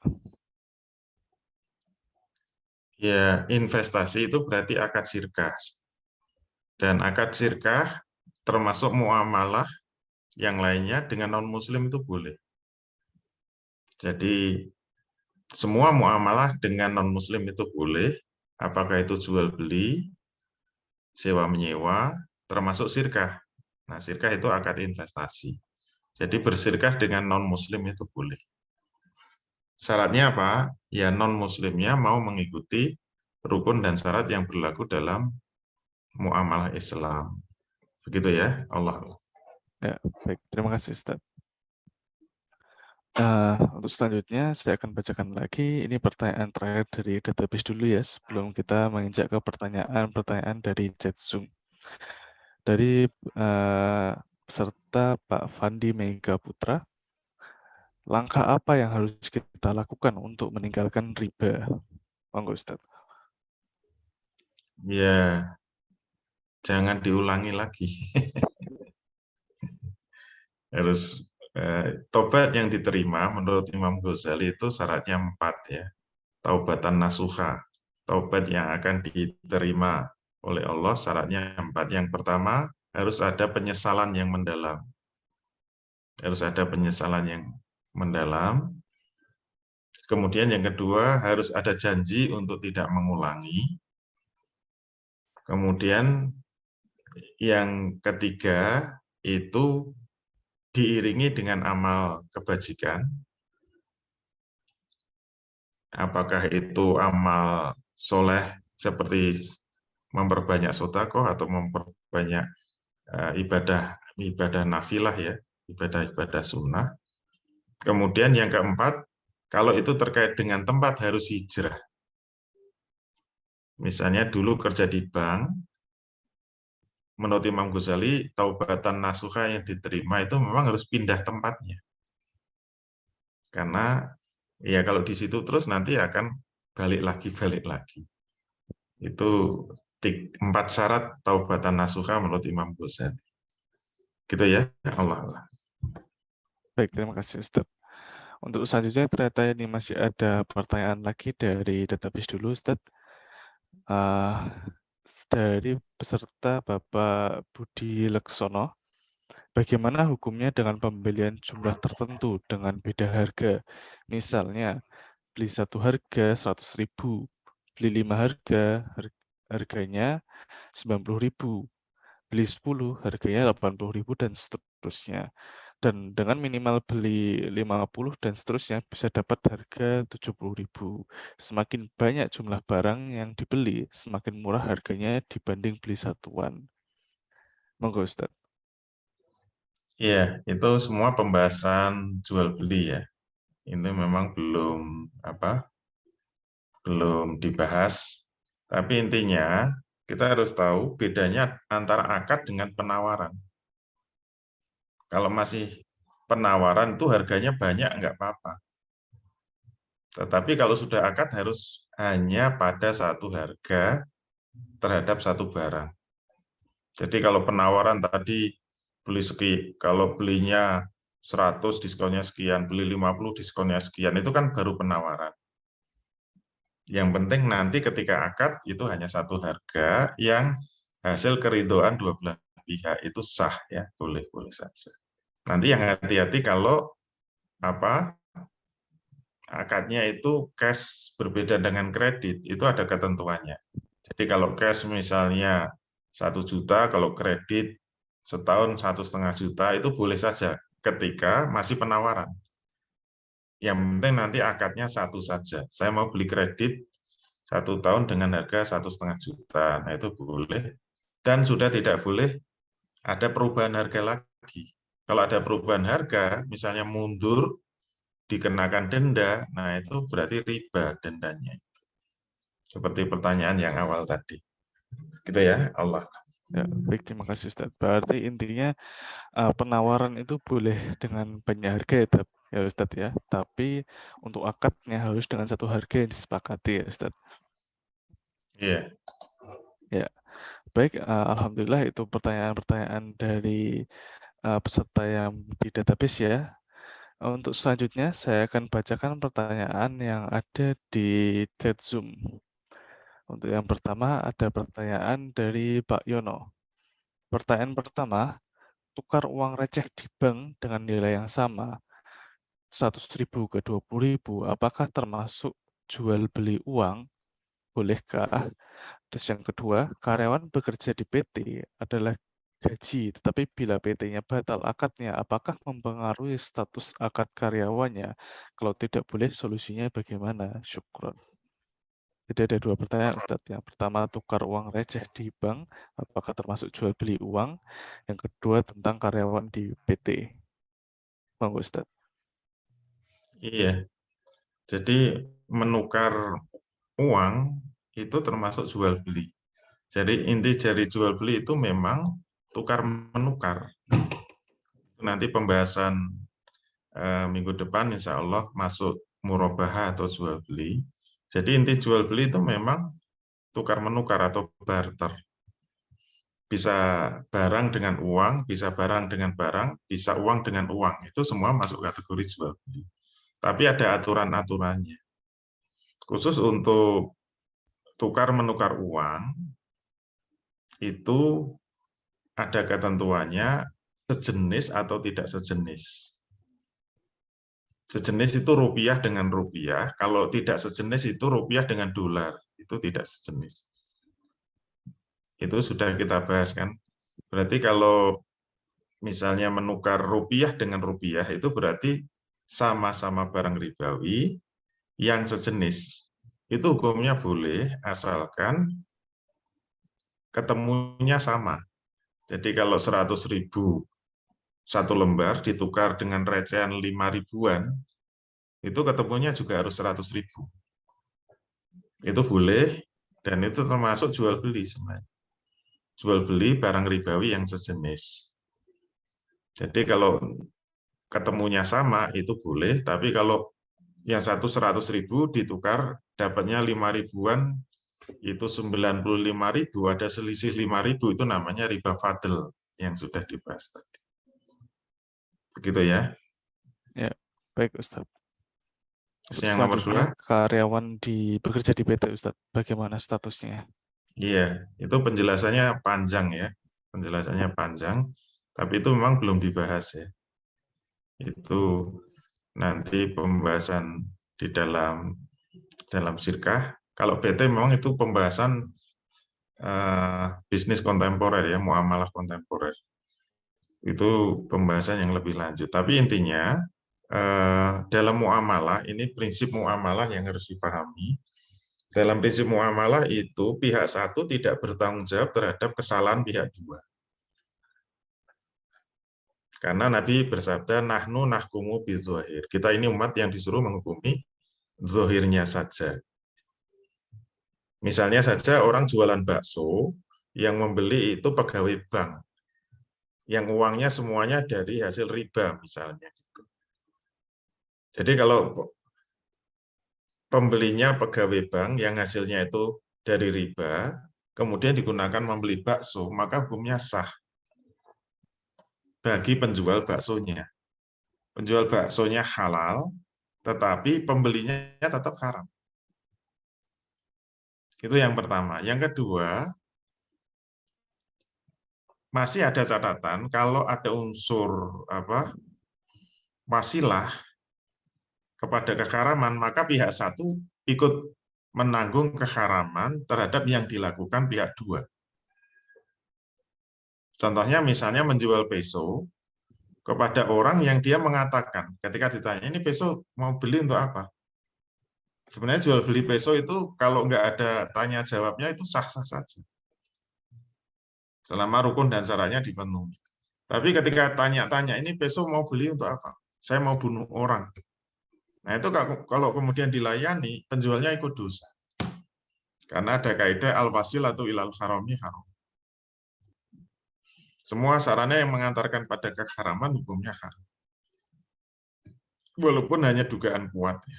Ya, investasi itu berarti akad syirkah. Dan akad syirkah termasuk muamalah yang lainnya dengan non-muslim itu boleh. Jadi semua muamalah dengan non-muslim itu boleh, apakah itu jual beli, sewa menyewa, termasuk sirkah. Nah, sirkah itu akad investasi. Jadi bersirkah dengan non-muslim itu boleh. Syaratnya apa? Ya non-muslimnya mau mengikuti rukun dan syarat yang berlaku dalam muamalah Islam. Begitu ya, Allah. Ya, baik. Terima kasih, Ustaz. Untuk selanjutnya, saya akan bacakan lagi. Ini pertanyaan terakhir dari database dulu ya, sebelum kita menginjak ke pertanyaan-pertanyaan dari chat Zoom. Dari peserta Pak Fandi Mega Putra, langkah apa yang harus kita lakukan untuk meninggalkan riba? Monggo, Ustaz. Ya, jangan diulangi lagi. Harus tobat yang diterima menurut Imam Ghazali itu syaratnya 4 ya. Taubatan nasuha, taubat yang akan diterima oleh Allah syaratnya 4. Yang pertama, harus ada penyesalan yang mendalam. Harus ada penyesalan yang mendalam. Kemudian yang kedua, harus ada janji untuk tidak mengulangi. Kemudian yang ketiga, itu diiringi dengan amal kebajikan. Apakah itu amal soleh seperti memperbanyak sedekah atau memperbanyak ibadah nafilah ya, ibadah sunnah. Kemudian yang keempat, kalau itu terkait dengan tempat harus hijrah. Misalnya dulu kerja di bank, menurut Imam Ghazali, taubatan nasuha yang diterima itu memang harus pindah tempatnya. Karena ya kalau di situ terus nanti akan balik lagi. Itu 4 syarat taubatan nasuha menurut Imam Ghazali. Gitu ya, Allah. Baik, terima kasih, Ustaz. Untuk selanjutnya ternyata ini masih ada pertanyaan lagi dari database dulu, Ustaz. Dari peserta Bapak Budi Leksono, bagaimana hukumnya dengan pembelian jumlah tertentu dengan beda harga? Misalnya, beli 1 harga 100.000, beli 5 harganya 90.000, beli 10 harganya 80.000 dan seterusnya. Dan dengan minimal beli 50 dan seterusnya bisa dapat harga 70.000. Semakin banyak jumlah barang yang dibeli, semakin murah harganya dibanding beli satuan. Monggo, Ustaz. Iya, itu semua pembahasan jual beli ya. Ini memang belum dibahas. Tapi intinya kita harus tahu bedanya antara akad dengan penawaran. Kalau masih penawaran itu harganya banyak nggak apa-apa. Tetapi kalau sudah akad harus hanya pada satu harga terhadap satu barang. Jadi kalau penawaran tadi kalau belinya 100 diskonnya sekian, beli 50 diskonnya sekian, itu kan baru penawaran. Yang penting nanti ketika akad itu hanya satu harga yang hasil keridhaan dua belah pihak itu sah ya, boleh saja. Nanti yang hati-hati kalau akadnya itu cash berbeda dengan kredit, itu ada ketentuannya. Jadi kalau cash misalnya 1 juta, kalau kredit setahun 1,5 juta, itu boleh saja ketika masih penawaran. Yang penting nanti akadnya satu saja. Saya mau beli kredit 1 tahun dengan harga 1,5 juta. Nah itu boleh. Dan sudah tidak boleh ada perubahan harga lagi. Kalau ada perubahan harga, misalnya mundur, dikenakan denda, nah itu berarti riba dendanya. Seperti pertanyaan yang awal tadi. Gitu ya, Allah. Ya, baik, terima kasih, Ustaz. Berarti intinya penawaran itu boleh dengan banyak harga ya Ustaz ya, tapi untuk akadnya harus dengan satu harga yang disepakati ya Ustaz. Iya. Ya, baik. Alhamdulillah itu pertanyaan-pertanyaan dari peserta yang di database ya. Untuk selanjutnya saya akan bacakan pertanyaan yang ada di chat Zoom. Untuk yang pertama ada pertanyaan dari Pak Yono. Pertanyaan pertama, tukar uang receh di bank dengan nilai yang sama 100.000 ke 20.000, apakah termasuk jual beli uang? Bolehkah? Terus yang kedua, karyawan bekerja di PT adalah gaji, tetapi bila PT-nya batal akadnya, apakah mempengaruhi status akad karyawannya? Kalau tidak boleh, solusinya bagaimana? Syukron. Jadi ada 2 pertanyaan, Ustadz. Yang pertama, tukar uang receh di bank, apakah termasuk jual beli uang? Yang kedua, tentang karyawan di PT. Monggo, Ustadz. Iya, jadi menukar uang itu termasuk jual beli. Jadi inti dari jual beli itu memang tukar menukar. Nanti pembahasan minggu depan insya Allah masuk murabahah atau jual beli. Jadi inti jual beli itu memang tukar menukar atau barter. Bisa barang dengan uang, bisa barang dengan barang, bisa uang dengan uang. Itu semua masuk kategori jual beli. Tapi ada aturan-aturannya. Khusus untuk tukar menukar uang, itu ada ketentuannya sejenis atau tidak sejenis. Sejenis itu rupiah dengan rupiah, kalau tidak sejenis itu rupiah dengan dolar, itu tidak sejenis. Itu sudah kita bahas kan. Berarti kalau misalnya menukar rupiah dengan rupiah, itu berarti sama-sama barang ribawi yang sejenis. Itu hukumnya boleh, asalkan ketemunya sama. Jadi kalau 100.000 satu lembar ditukar dengan recehan 5.000-an, itu ketemunya juga harus 100.000. Itu boleh, dan itu termasuk jual beli sebenarnya. Jual beli barang ribawi yang sejenis. Jadi kalau ketemunya sama itu boleh, tapi kalau yang satu 100.000 ditukar dapatnya 5.000-an, itu 95.000, ada selisih 5.000, itu namanya riba fadl yang sudah dibahas tadi. Begitu ya. Ya, baik Ustadz. Yang nomor 2, karyawan bekerja di PT, Ustadz, bagaimana statusnya? iya, itu penjelasannya panjang ya, penjelasannya panjang, tapi itu memang belum dibahas ya. Itu nanti pembahasan di dalam sirkah. Kalau PT memang itu pembahasan bisnis kontemporer ya, muamalah kontemporer. Itu pembahasan yang lebih lanjut. Tapi intinya dalam muamalah, ini prinsip muamalah yang harus dipahami. Dalam prinsip muamalah itu pihak satu tidak bertanggung jawab terhadap kesalahan pihak dua. Karena Nabi bersabda, nahnu nahkumu bidzahir. Kita ini umat yang disuruh menghukumi zahirnya saja. Misalnya saja orang jualan bakso, yang membeli itu pegawai bank, yang uangnya semuanya dari hasil riba misalnya. Jadi kalau pembelinya pegawai bank yang hasilnya itu dari riba, kemudian digunakan membeli bakso, maka hukumnya sah bagi penjual baksonya. Penjual baksonya halal, tetapi pembelinya tetap haram. Itu yang pertama. Yang kedua, masih ada catatan kalau ada unsur wasilah kepada keharaman, maka pihak satu ikut menanggung keharaman terhadap yang dilakukan pihak dua. Contohnya misalnya menjual peso kepada orang yang dia mengatakan, ketika ditanya, ini peso mau beli untuk apa? Sebenarnya jual beli peso itu kalau nggak ada tanya jawabnya itu sah-sah saja. Selama rukun dan syaratnya dipenuhi. Tapi ketika tanya-tanya, ini peso mau beli untuk apa? Saya mau bunuh orang. Nah itu kalau kemudian dilayani, penjualnya ikut dosa. Karena ada kaidah al-wasil atau ilal harami haram. Semua sarana yang mengantarkan pada keharaman, hukumnya haram. Walaupun hanya dugaan kuat, ya.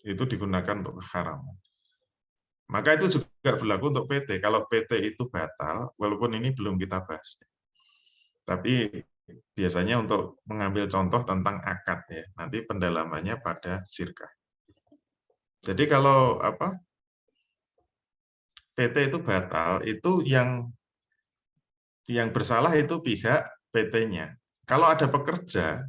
Itu digunakan untuk keharaman. Maka itu juga berlaku untuk PT. Kalau PT itu batal, walaupun ini belum kita bahas. Tapi biasanya untuk mengambil contoh tentang akad ya, nanti pendalamannya pada sirkah. Jadi kalau PT itu batal, itu yang bersalah itu pihak PT-nya. Kalau ada pekerja,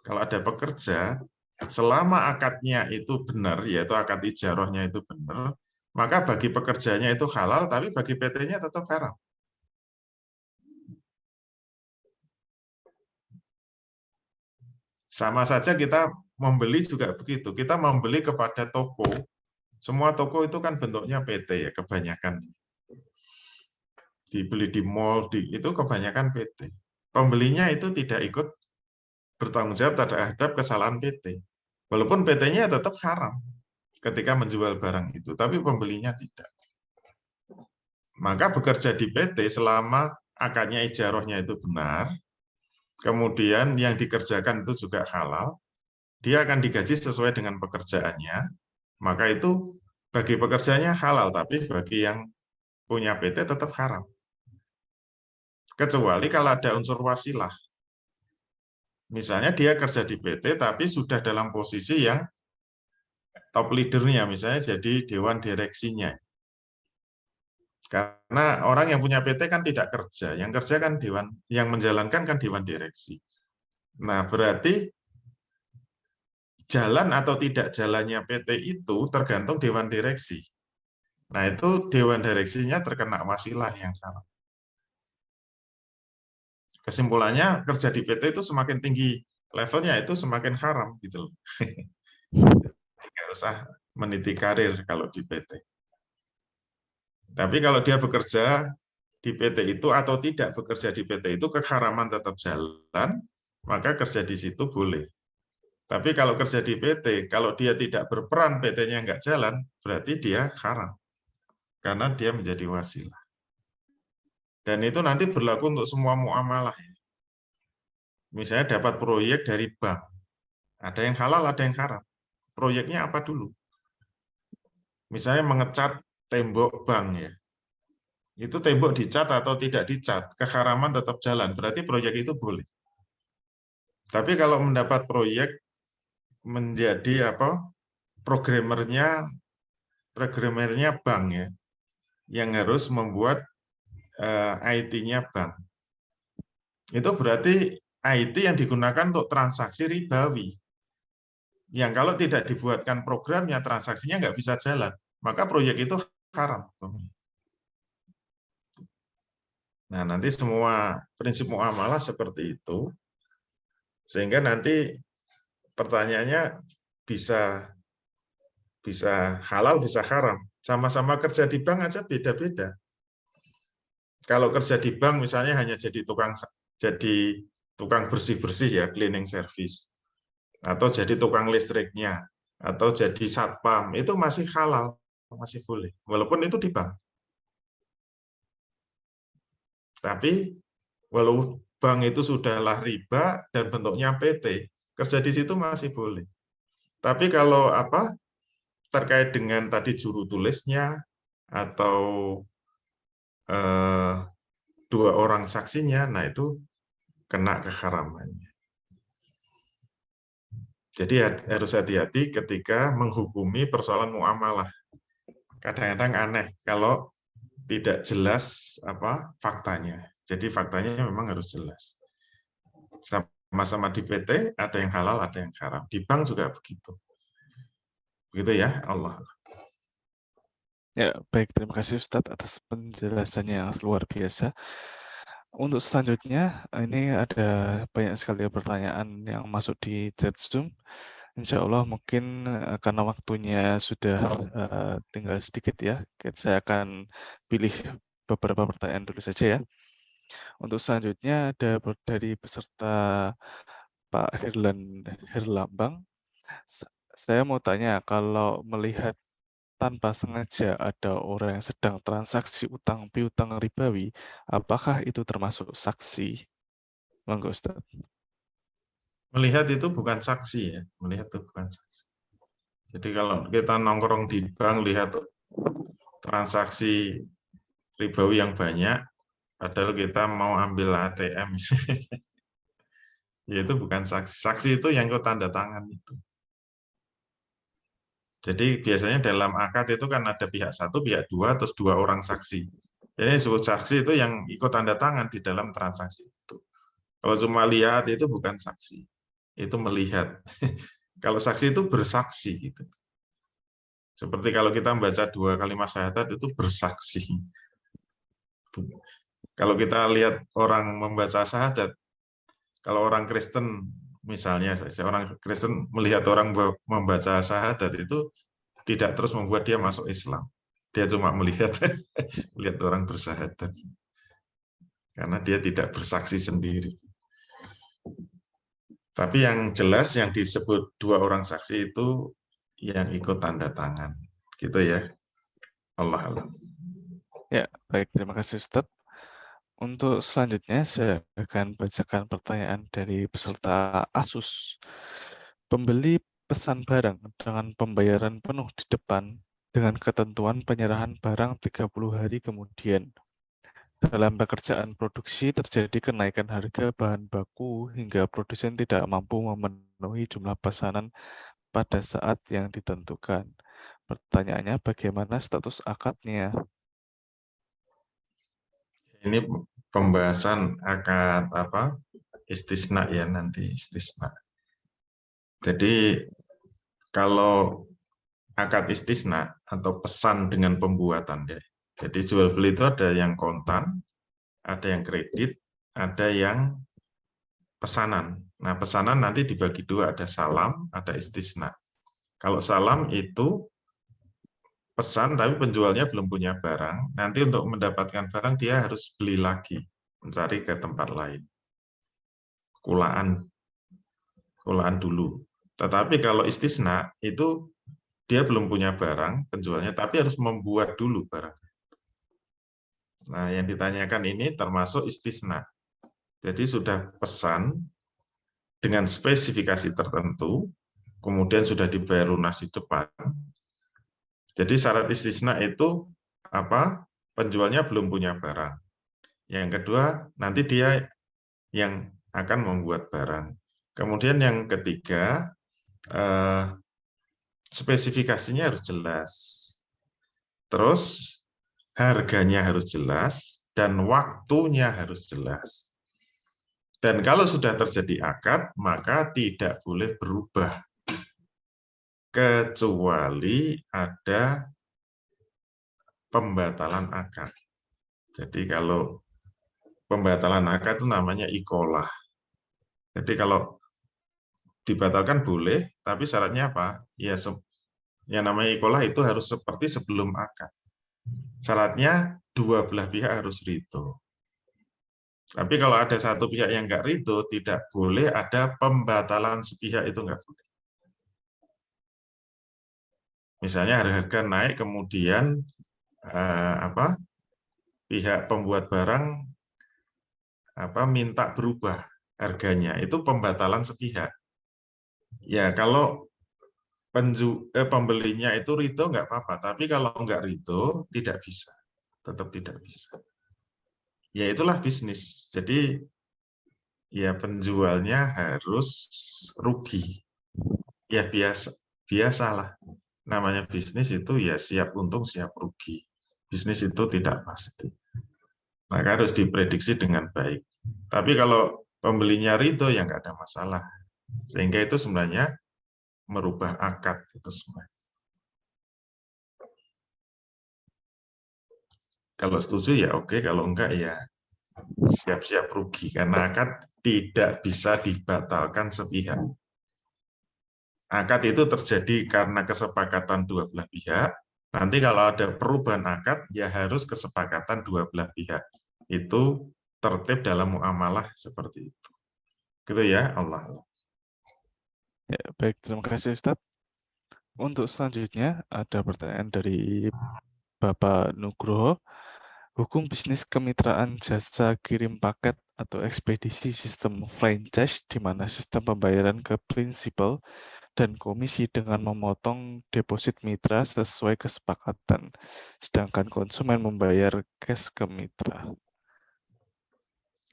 Kalau ada pekerja, selama akadnya itu benar, yaitu akad ijarahnya itu benar, maka bagi pekerjanya itu halal, tapi bagi PT-nya tetap haram. Sama saja kita membeli juga begitu. Kita membeli kepada toko, semua toko itu kan bentuknya PT ya, kebanyakan. Dibeli di mall, itu kebanyakan PT. Pembelinya itu tidak ikut bertanggung jawab terhadap kesalahan PT. Walaupun PT-nya tetap haram ketika menjual barang itu, tapi pembelinya tidak. Maka bekerja di PT selama akadnya ijarahnya itu benar, kemudian yang dikerjakan itu juga halal, dia akan digaji sesuai dengan pekerjaannya, maka itu bagi pekerjanya halal, tapi bagi yang punya PT tetap haram. Kecuali kalau ada unsur wasilah. Misalnya dia kerja di PT tapi sudah dalam posisi yang top leadernya, misalnya jadi dewan direksinya. Karena orang yang punya PT kan tidak kerja, yang kerja kan dewan, yang menjalankan kan dewan direksi. Nah, berarti jalan atau tidak jalannya PT itu tergantung dewan direksi. Nah, itu dewan direksinya terkena wasilah yang salah. Kesimpulannya, kerja di PT itu semakin tinggi levelnya itu semakin haram gitu loh. Nggak usah meniti karir kalau di PT. Tapi kalau dia bekerja di PT itu atau tidak bekerja di PT itu, keharaman tetap jalan, maka kerja di situ boleh. Tapi kalau kerja di PT, kalau dia tidak berperan, PT-nya nggak jalan, berarti dia haram. Karena dia menjadi wasilah. Dan itu nanti berlaku untuk semua muamalah. Misalnya dapat proyek dari bank. Ada yang halal, ada yang haram. Proyeknya apa dulu? Misalnya mengecat tembok bank ya. Itu tembok dicat atau tidak dicat, keharaman tetap jalan. Berarti proyek itu boleh. Tapi kalau mendapat proyek menjadi programmernya bank ya, yang harus membuat IT-nya bank. Itu berarti IT yang digunakan untuk transaksi ribawi. Yang kalau tidak dibuatkan programnya, transaksinya nggak bisa jalan. Maka proyek itu haram. Nah, nanti semua prinsip muamalah seperti itu. Sehingga nanti pertanyaannya bisa halal, bisa haram. Sama-sama kerja di bank aja beda-beda. Kalau kerja di bank misalnya hanya jadi tukang bersih-bersih ya, cleaning service, atau jadi tukang listriknya, atau jadi satpam, itu masih halal, masih boleh, walaupun itu di bank. Tapi walau bank itu sudahlah riba dan bentuknya PT, kerja di situ masih boleh. Tapi kalau terkait dengan tadi juru tulisnya atau dua orang saksinya, nah itu kena keharamannya. Jadi harus hati-hati ketika menghukumi persoalan muamalah. Kadang-kadang aneh kalau tidak jelas faktanya. Jadi faktanya memang harus jelas. Sama-sama di PT ada yang halal, ada yang haram. Di bank juga begitu. Begitu ya, Allah. Ya, baik. Terima kasih Ustadz atas penjelasannya yang luar biasa. Untuk selanjutnya, ini ada banyak sekali pertanyaan yang masuk di chat Zoom. Insya Allah mungkin karena waktunya sudah tinggal sedikit ya, saya akan pilih beberapa pertanyaan dulu saja ya. Untuk selanjutnya ada dari peserta Pak Herlambang. Saya mau tanya, kalau melihat tanpa sengaja ada orang yang sedang transaksi utang piutang ribawi, apakah itu termasuk saksi? Monggo Ustaz. Melihat itu bukan saksi ya, melihat itu bukan saksi. Jadi kalau kita nongkrong di bank lihat transaksi ribawi yang banyak, padahal kita mau ambil ATM, ya itu bukan saksi. Saksi itu yang ikut tanda tangan itu. Jadi biasanya dalam akad itu kan ada pihak satu, pihak dua, terus dua orang saksi. Jadi disebut saksi itu yang ikut tanda tangan di dalam transaksi itu. Kalau cuma lihat itu bukan saksi. itu melihat. Kalau saksi itu bersaksi gitu. Seperti kalau kita membaca 2 kalimat syahadat itu bersaksi. Kalau kita lihat orang membaca syahadat, kalau orang Kristen misalnya, seorang Kristen melihat orang membaca syahadat itu tidak terus membuat dia masuk Islam. Dia cuma melihat melihat orang bersyahadat. Karena dia tidak bersaksi sendiri. Tapi yang jelas yang disebut 2 orang saksi itu yang ikut tanda tangan. Gitu ya. Allah Allah. Ya, baik. Terima kasih Ustadz. Untuk selanjutnya, saya akan bacakan pertanyaan dari peserta ASUS. Pembeli pesan barang dengan pembayaran penuh di depan dengan ketentuan penyerahan barang 30 hari kemudian. Dalam pekerjaan produksi terjadi kenaikan harga bahan baku hingga produsen tidak mampu memenuhi jumlah pesanan pada saat yang ditentukan. Pertanyaannya, bagaimana status akadnya? Ini pembahasan akad istisna ya, nanti istisna. Jadi kalau akad istisna atau pesan dengan pembuatan ya. Jadi jual beli itu ada yang kontan, ada yang kredit, ada yang pesanan. Nah, pesanan nanti dibagi 2, ada salam, ada istisna. Kalau salam itu pesan tapi penjualnya belum punya barang, nanti untuk mendapatkan barang dia harus beli lagi, mencari ke tempat lain. Kulaan dulu. Tetapi kalau istisna itu dia belum punya barang penjualnya, tapi harus membuat dulu barang. Nah, yang ditanyakan ini termasuk istisna. Jadi sudah pesan dengan spesifikasi tertentu, kemudian sudah dibayar lunas di depan. Jadi syarat istisna itu penjualnya belum punya barang. Yang kedua, nanti dia yang akan membuat barang. Kemudian yang ketiga, spesifikasinya harus jelas. Terus harganya harus jelas dan waktunya harus jelas. Dan kalau sudah terjadi akad, maka tidak boleh berubah. Kecuali ada pembatalan akad. Jadi kalau pembatalan akad itu namanya ikolah. Jadi kalau dibatalkan boleh, tapi syaratnya apa? Ya, yang namanya ikolah itu harus seperti sebelum akad. Syaratnya 2 belah pihak harus ridho. Tapi kalau ada satu pihak yang nggak ridho, tidak boleh ada pembatalan sepihak, itu nggak boleh. Misalnya harga naik, kemudian pihak pembuat barang minta berubah harganya, itu pembatalan sepihak. Ya kalau pembelinya itu ridho nggak apa-apa, tapi kalau nggak ridho tidak bisa, tetap tidak bisa. Ya itulah bisnis. Jadi ya penjualnya harus rugi. Ya biasalah. Namanya bisnis itu ya siap untung siap rugi. Bisnis itu tidak pasti. Maka harus diprediksi dengan baik. Tapi kalau pembelinya ridho ya nggak ada masalah. Sehingga itu sebenarnya merubah akad itu sebenarnya. Kalau setuju ya oke, kalau enggak ya siap-siap rugi, karena akad tidak bisa dibatalkan sepihak. Akad itu terjadi karena kesepakatan 2 belah pihak. Nanti kalau ada perubahan akad, ya harus kesepakatan 2 belah pihak. Itu tertib dalam muamalah seperti itu. Gitu ya, Allah. Ya, baik, terima kasih Ustadz. Untuk selanjutnya ada pertanyaan dari Bapak Nugroho. Hukum bisnis kemitraan jasa kirim paket atau ekspedisi sistem franchise di mana sistem pembayaran ke prinsipal dan komisi dengan memotong deposit mitra sesuai kesepakatan, sedangkan konsumen membayar cash ke mitra.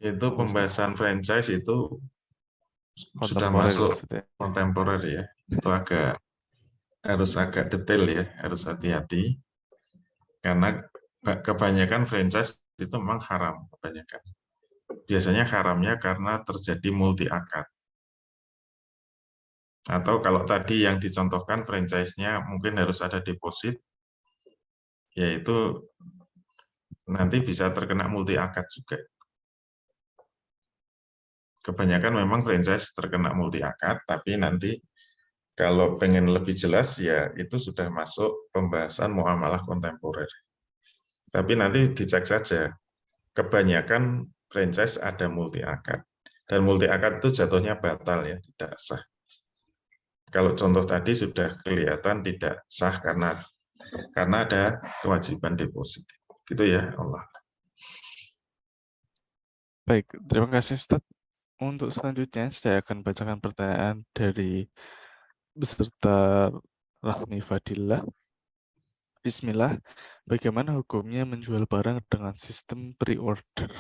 Itu pembahasan franchise itu sudah Kontemporer, masuk maksudnya. kontemporer ya. Itu harus agak detail ya, harus hati-hati. Karena kebanyakan franchise itu memang haram kebanyakan. Biasanya haramnya karena terjadi multi akad. Atau kalau tadi yang dicontohkan franchise-nya mungkin harus ada deposit, yaitu nanti bisa terkena multi akad juga. Kebanyakan memang franchise terkena multi akad, tapi nanti kalau pengen lebih jelas ya itu sudah masuk pembahasan muamalah kontemporer. Tapi nanti dicek saja, kebanyakan franchise ada multi akad. Dan multi akad itu jatuhnya batal ya, tidak sah. Kalau contoh tadi sudah kelihatan tidak sah karena ada kewajiban deposit. Gitu ya, Allah. Baik, terima kasih Ustadz. Untuk selanjutnya saya akan bacakan pertanyaan dari peserta Rahmi Fadillah. Bismillah, bagaimana hukumnya menjual barang dengan sistem pre-order?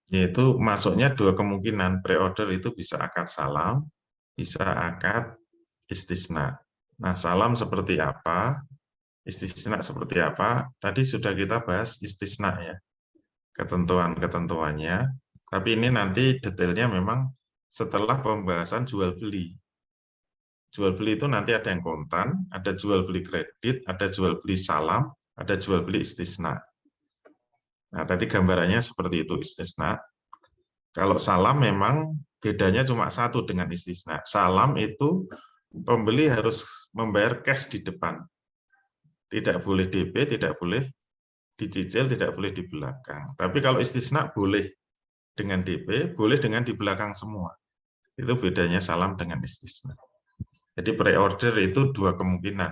Yaitu masuknya dua kemungkinan, pre-order itu bisa akad salam, bisa akad istisna. Nah, salam seperti apa, istisna seperti apa, tadi sudah kita bahas istisna ya, ketentuan-ketentuannya, tapi ini nanti detailnya memang setelah pembahasan jual beli. Jual beli itu nanti ada yang kontan, ada jual beli kredit, ada jual beli salam, ada jual beli istisna. Nah, tadi gambarannya seperti itu istisna. Kalau salam memang bedanya cuma satu dengan istisna. Salam itu pembeli harus membayar cash di depan. Tidak boleh DP, tidak boleh dicicil, tidak boleh di belakang. Tapi kalau istisna boleh dengan DP, boleh dengan di belakang semua. Itu bedanya salam dengan istisna. Jadi pre-order itu dua kemungkinan.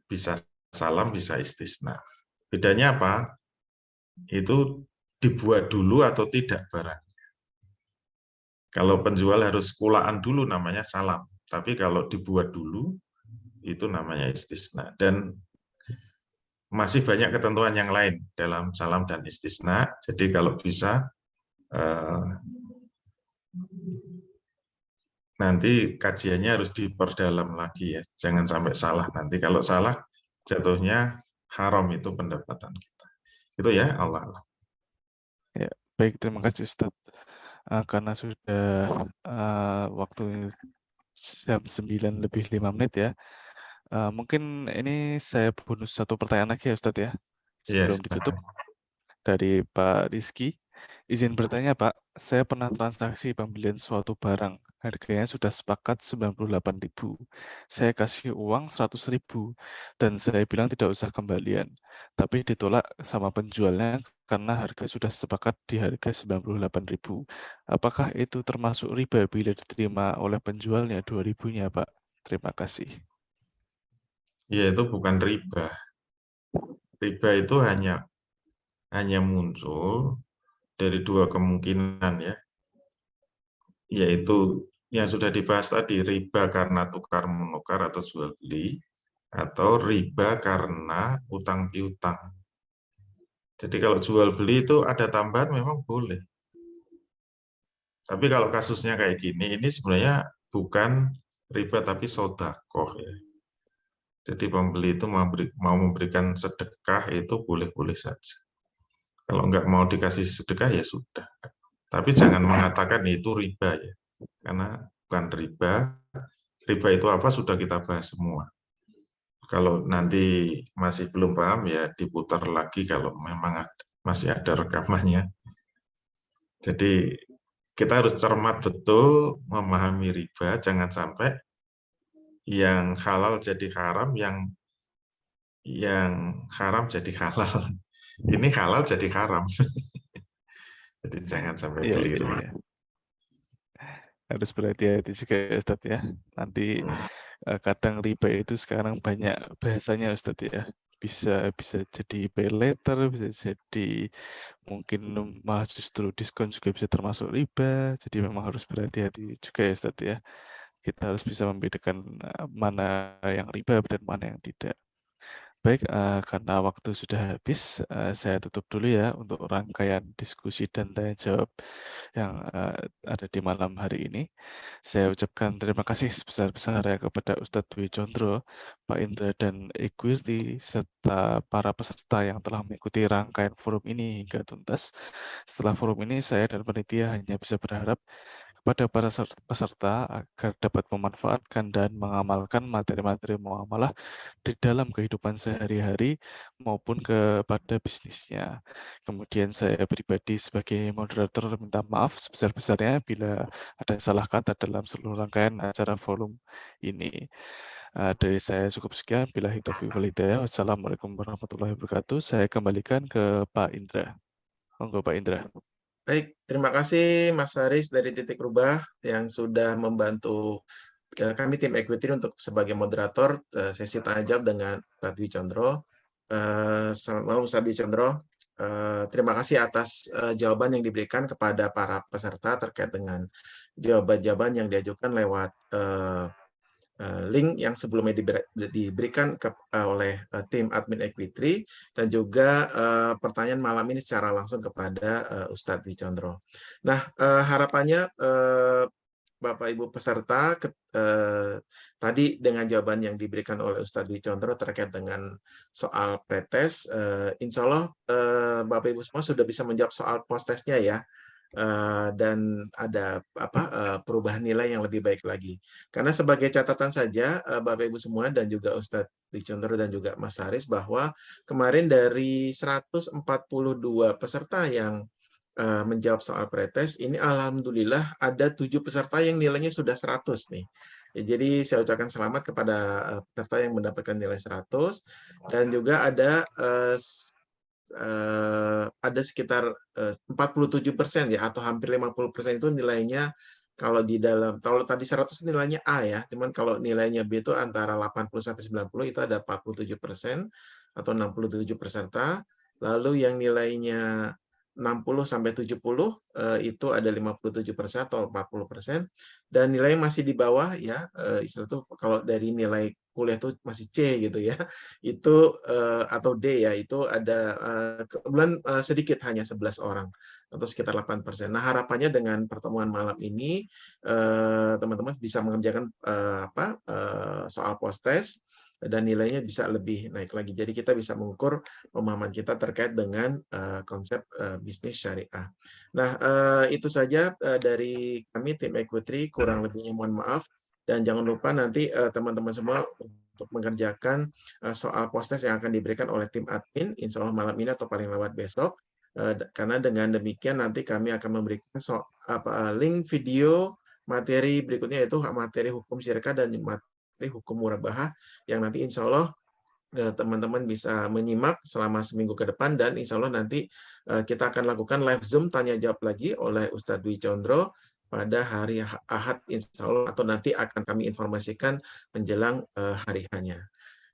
Bisa salam, bisa istisna. Bedanya apa? Itu dibuat dulu atau tidak barang. Kalau penjual harus kulaan dulu namanya salam. Tapi kalau dibuat dulu, itu namanya istisna. Dan masih banyak ketentuan yang lain dalam salam dan istisna. Jadi kalau bisa, nanti kajiannya harus diperdalam lagi ya. Jangan sampai salah nanti. Kalau salah, jatuhnya haram itu pendapatan kita. Itu ya, Allah. Ya, baik, terima kasih Ustadz. Karena sudah waktu jam 9:05 ya. Mungkin ini saya bonus satu pertanyaan lagi ya Ustadz ya, sebelum ditutup. Dari Pak Rizky, izin bertanya Pak, saya pernah transaksi pembelian suatu barang, harganya sudah sepakat 98.000. Saya kasih uang 100.000 dan saya bilang tidak usah kembalian, tapi ditolak sama penjualnya karena harga sudah sepakat di harga 98.000. Apakah itu termasuk riba bila diterima oleh penjualnya 2.000-nya Pak? Terima kasih. Ya, itu bukan riba. Riba itu hanya muncul dari dua kemungkinan ya, yaitu yang sudah dibahas tadi, riba karena tukar menukar atau jual beli, atau riba karena utang piutang. Jadi kalau jual beli itu ada tambahan memang boleh. Tapi kalau kasusnya kayak gini, ini sebenarnya bukan riba tapi sodakoh ya. Jadi pembeli itu mau memberikan sedekah itu boleh-boleh saja. Kalau nggak mau dikasih sedekah ya sudah. Tapi jangan mengatakan itu riba ya, karena bukan riba. Riba itu apa sudah kita bahas semua. Kalau nanti masih belum paham ya diputar lagi kalau memang masih ada rekamannya. Jadi kita harus cermat betul memahami riba, jangan sampai yang halal jadi haram, yang haram jadi halal. Ini halal jadi haram. Jadi jangan sampai keliru. Harus berhati-hati juga ya Ustadz ya. Nanti kadang riba itu sekarang banyak bahasanya Ustadz ya. Bisa jadi pay later, bisa jadi mungkin malah justru diskon juga bisa termasuk riba. Jadi memang harus berhati-hati juga ya Ustadz ya. Kita harus bisa membedakan mana yang riba dan mana yang tidak. Baik, karena waktu sudah habis, saya tutup dulu ya untuk rangkaian diskusi dan tanya jawab yang ada di malam hari ini. Saya ucapkan terima kasih sebesar-besarnya kepada Ustadz Dwi Condro, Pak Indra dan Equirti, serta para peserta yang telah mengikuti rangkaian forum ini hingga tuntas. Setelah forum ini, saya dan panitia hanya bisa berharap kepada para peserta agar dapat memanfaatkan dan mengamalkan materi-materi muamalah di dalam kehidupan sehari-hari maupun kepada bisnisnya. Kemudian saya pribadi sebagai moderator minta maaf sebesar-besarnya bila ada salah kata dalam seluruh rangkaian acara volume ini. Dari saya cukup sekian. Billahi taufiq wal hidayah. Wassalamualaikum warahmatullahi wabarakatuh. Saya kembalikan ke Pak Indra. Monggo Pak Indra. Baik, terima kasih Mas Haris dari Titik Rubah yang sudah membantu kami tim Equity untuk sebagai moderator sesi tanya jawab dengan Ustadz Dwi Condro. Selamat malam Ustadz Dwi Condro. Terima kasih atas jawaban yang diberikan kepada para peserta terkait dengan jawaban-jawaban yang diajukan lewat link yang sebelumnya diberikan oleh tim admin Equity dan juga pertanyaan malam ini secara langsung kepada Ustadz Dwi Condro. Nah, harapannya Bapak Ibu peserta tadi dengan jawaban yang diberikan oleh Ustadz Dwi Condro terkait dengan soal pretest, insya Allah Bapak Ibu semua sudah bisa menjawab soal post-testnya ya. Dan ada perubahan nilai yang lebih baik lagi. Karena sebagai catatan saja Bapak Ibu semua dan juga Ustadz Dwi Condro dan juga Mas Haris bahwa kemarin dari 142 peserta yang menjawab soal pretest, ini alhamdulillah ada 7 peserta yang nilainya sudah 100 nih. Ya, jadi saya ucapkan selamat kepada peserta yang mendapatkan nilai 100 dan juga ada sekitar 47% ya atau hampir 50% itu nilainya kalau tadi 100 nilainya A ya, cuman kalau nilainya B itu antara 80 sampai 90 itu ada 47% atau 67 peserta. Lalu yang nilainya 60 sampai 70 itu ada 57% atau 40%, dan nilai masih di bawah ya, istilah itu kalau dari nilai kuliah itu masih C gitu ya, itu atau D ya, itu ada kebetulan sedikit, hanya 11 orang atau sekitar 8%. Nah, harapannya dengan pertemuan malam ini teman-teman bisa mengerjakan soal post-test dan nilainya bisa lebih naik lagi. Jadi kita bisa mengukur pemahaman kita terkait dengan konsep bisnis syariah. Nah, itu saja dari kami tim Equity, kurang lebihnya mohon maaf. Dan jangan lupa nanti teman-teman semua untuk mengerjakan soal post-test yang akan diberikan oleh tim admin, insya Allah malam ini atau paling lambat besok. Karena dengan demikian nanti kami akan memberikan link video materi berikutnya, yaitu materi hukum syirkah dan materi hukum murabahah yang nanti insya Allah teman-teman bisa menyimak selama seminggu ke depan, dan insya Allah nanti kita akan lakukan live Zoom tanya jawab lagi oleh Ustadz Dwi Condro pada hari Ahad insya Allah, atau nanti akan kami informasikan menjelang hari H-nya.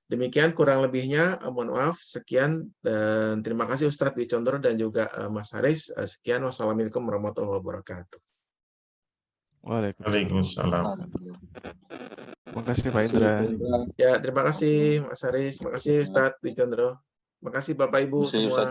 Demikian kurang lebihnya, mohon maaf, sekian dan terima kasih Ustadz Dwi Condro dan juga Mas Haris. Sekian, wassalamualaikum warahmatullahi wabarakatuh. Waalaikumsalam. Terima kasih Pak Indra. Ya, terima kasih Mas Haris, terima kasih Ustadz Dwi Condro, terima kasih Bapak Ibu semua.